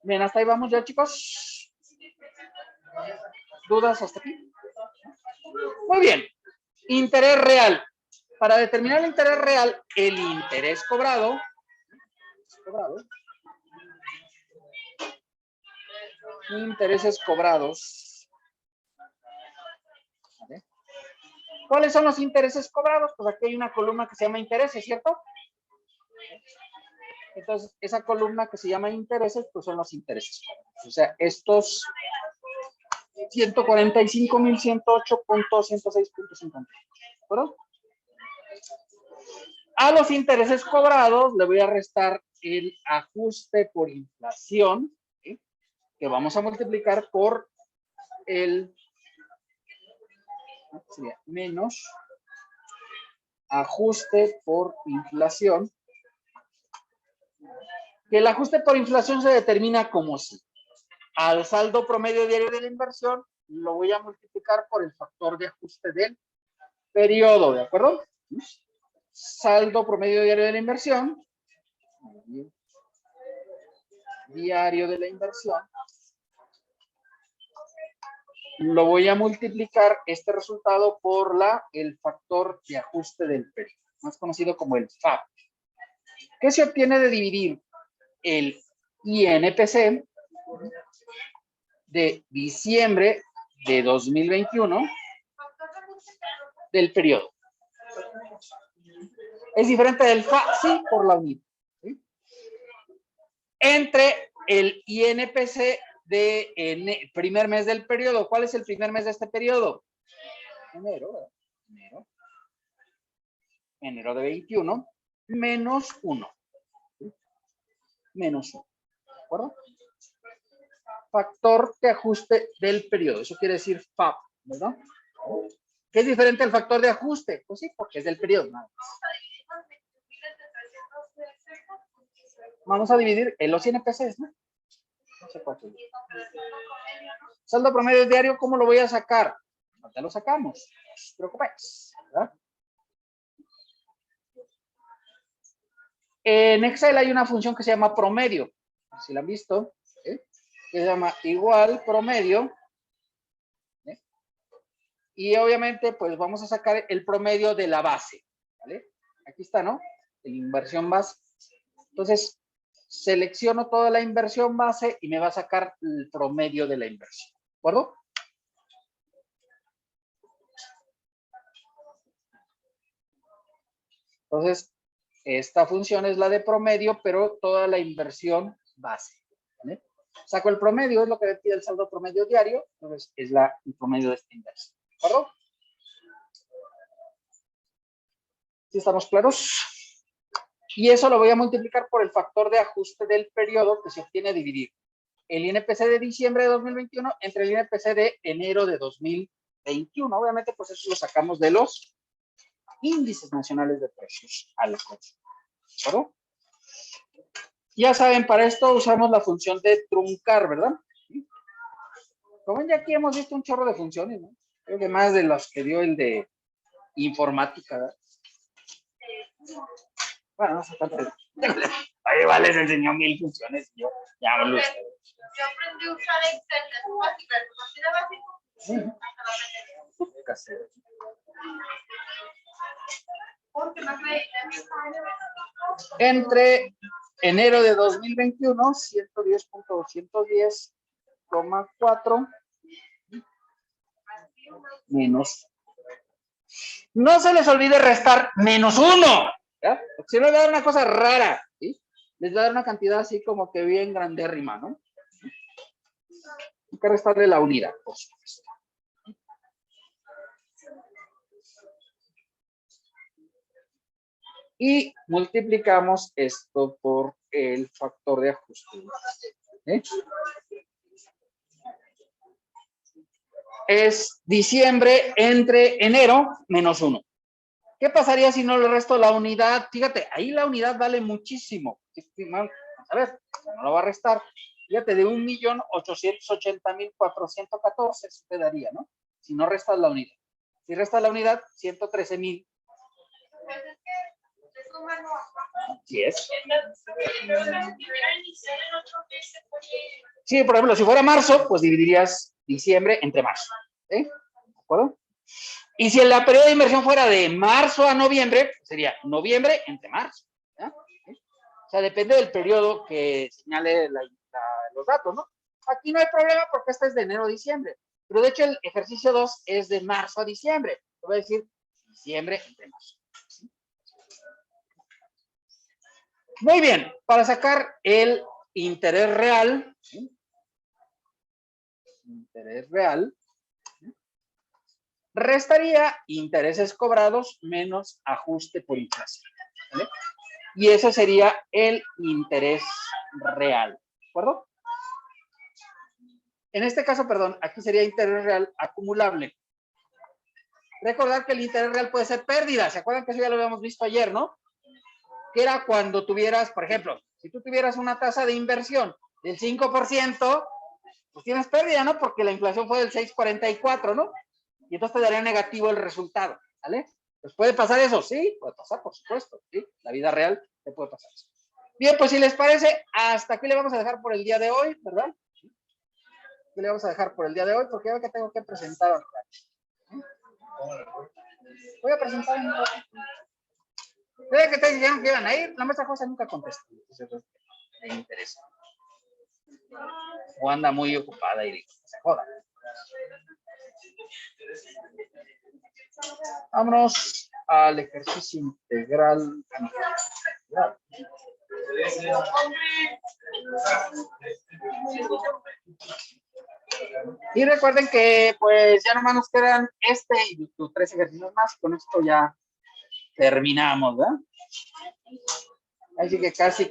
Speaker 1: Bien, hasta ahí vamos ya, chicos. ¿Dudas hasta aquí? Muy bien. Interés real. Para determinar el interés real, el interés cobrado. Intereses cobrados. ¿Vale? ¿Cuáles son los intereses cobrados? Pues aquí hay una columna que se llama intereses, ¿cierto? Entonces, esa columna que se llama intereses, pues son los intereses cobrados. O sea, estos 145.108.106.50. ¿De acuerdo? A los intereses cobrados le voy a restar el ajuste por inflación, ¿sí? Que vamos a multiplicar por el menos ajuste por inflación. Que el ajuste por inflación se determina como si al saldo promedio diario de la inversión lo voy a multiplicar por el factor de ajuste del periodo, ¿de acuerdo? Saldo promedio diario de la inversión, lo voy a multiplicar este resultado por el factor de ajuste del periodo, más conocido como el FAP. ¿Qué se obtiene de dividir el INPC de diciembre de 2021 del periodo? Es diferente del FAP, sí, por la unidad. ¿Sí? Entre el INPC de primer mes del periodo. ¿Cuál es el primer mes de este periodo? Enero de 21 menos 1. Menos 1. ¿De acuerdo? Factor de ajuste del periodo. Eso quiere decir FAP, ¿verdad? ¿Qué es diferente al factor de ajuste? Pues sí, porque es del periodo. Nada más. Vamos a dividir en los INPCs, ¿no? No sé cuánto. Saldo promedio diario, ¿cómo lo voy a sacar? Ya lo sacamos. No os preocupéis, ¿verdad? En Excel hay una función que se llama promedio. Si la han visto, ¿eh? Que se llama igual promedio. ¿Eh? Y obviamente, pues vamos a sacar el promedio de la base. ¿Vale? Aquí está, ¿no? La inversión base. Entonces, selecciono toda la inversión base y me va a sacar el promedio de la inversión. ¿De acuerdo? Entonces, esta función es la de promedio, pero toda la inversión base. ¿Vale? Saco el promedio, es lo que me pide el saldo promedio diario, entonces es el promedio de esta inversión. ¿De acuerdo? ¿Sí estamos claros? Y eso lo voy a multiplicar por el factor de ajuste del periodo que se obtiene a dividir el INPC de diciembre de 2021 entre el INPC de enero de 2021. Obviamente, pues eso lo sacamos de los índices nacionales de precios al consumo. ¿De acuerdo? Ya saben, para esto usamos la función de truncar, ¿verdad? Como ven, ya aquí hemos visto un chorro de funciones, ¿no? Creo que más de las que dio el de informática, ¿verdad? Bueno, no sé cuánto. Ahí vale, les enseñó 1000 funciones. Yo ya lo sé.
Speaker 2: Yo aprendí a usar Excel de su básica,
Speaker 1: Sí. Entre enero de 2021, 110.210,4 menos. No se les olvide restar menos 1. ¿Ya? Si no, les va a dar una cosa rara, ¿sí? Les va a dar una cantidad así como que bien grandérrima, ¿no? que restarle la unidad, por supuesto. Y multiplicamos esto por el factor de ajuste. ¿Eh? Es diciembre entre enero menos 1. ¿Qué pasaría si no le resto la unidad? Fíjate, ahí la unidad vale muchísimo. A ver, no lo va a restar. Fíjate, de 1.880.414 eso te daría, ¿no? Si no restas la unidad. Si restas la unidad, 113.000. Así es. Sí, por ejemplo, si fuera marzo, pues dividirías diciembre entre marzo. ¿De acuerdo? Y si la periodo de inversión fuera de marzo a noviembre, sería noviembre entre marzo. ¿Ya? O sea, depende del periodo que señale los datos, ¿no? Aquí no hay problema porque este es de enero a diciembre. Pero de hecho el ejercicio 2 es de marzo a diciembre. Te voy a decir diciembre entre marzo. Muy bien, para sacar el interés real, restaría intereses cobrados menos ajuste por inflación. ¿Vale? Y eso sería el interés real. ¿De acuerdo? En este caso, perdón, aquí sería interés real acumulable. Recordar que el interés real puede ser pérdida. ¿Se acuerdan que eso ya lo habíamos visto ayer, no? Que era cuando tuvieras, por ejemplo, si tú tuvieras una tasa de inversión del 5%, pues tienes pérdida, ¿no? Porque la inflación fue del 6.44, ¿no? Y entonces te daría negativo el resultado, ¿vale? Pues puede pasar eso, sí, puede pasar, por supuesto, ¿sí? La vida real te puede pasar eso. Bien, pues si les parece, hasta aquí le vamos a dejar por el día de hoy, ¿verdad? Aquí le vamos a dejar por el día de hoy, porque ya veo que tengo que presentar. Voy a presentar un ratito. ¿Ustedes que te dijeron que iban a ir? La maestra José nunca contestó. Entonces, me interesa. O anda muy ocupada y digo, se joda. Vámonos al ejercicio integral. Y recuerden que pues ya nomás nos quedan este y tus 3 ejercicios más. Con esto ya terminamos, ¿verdad? Así que casi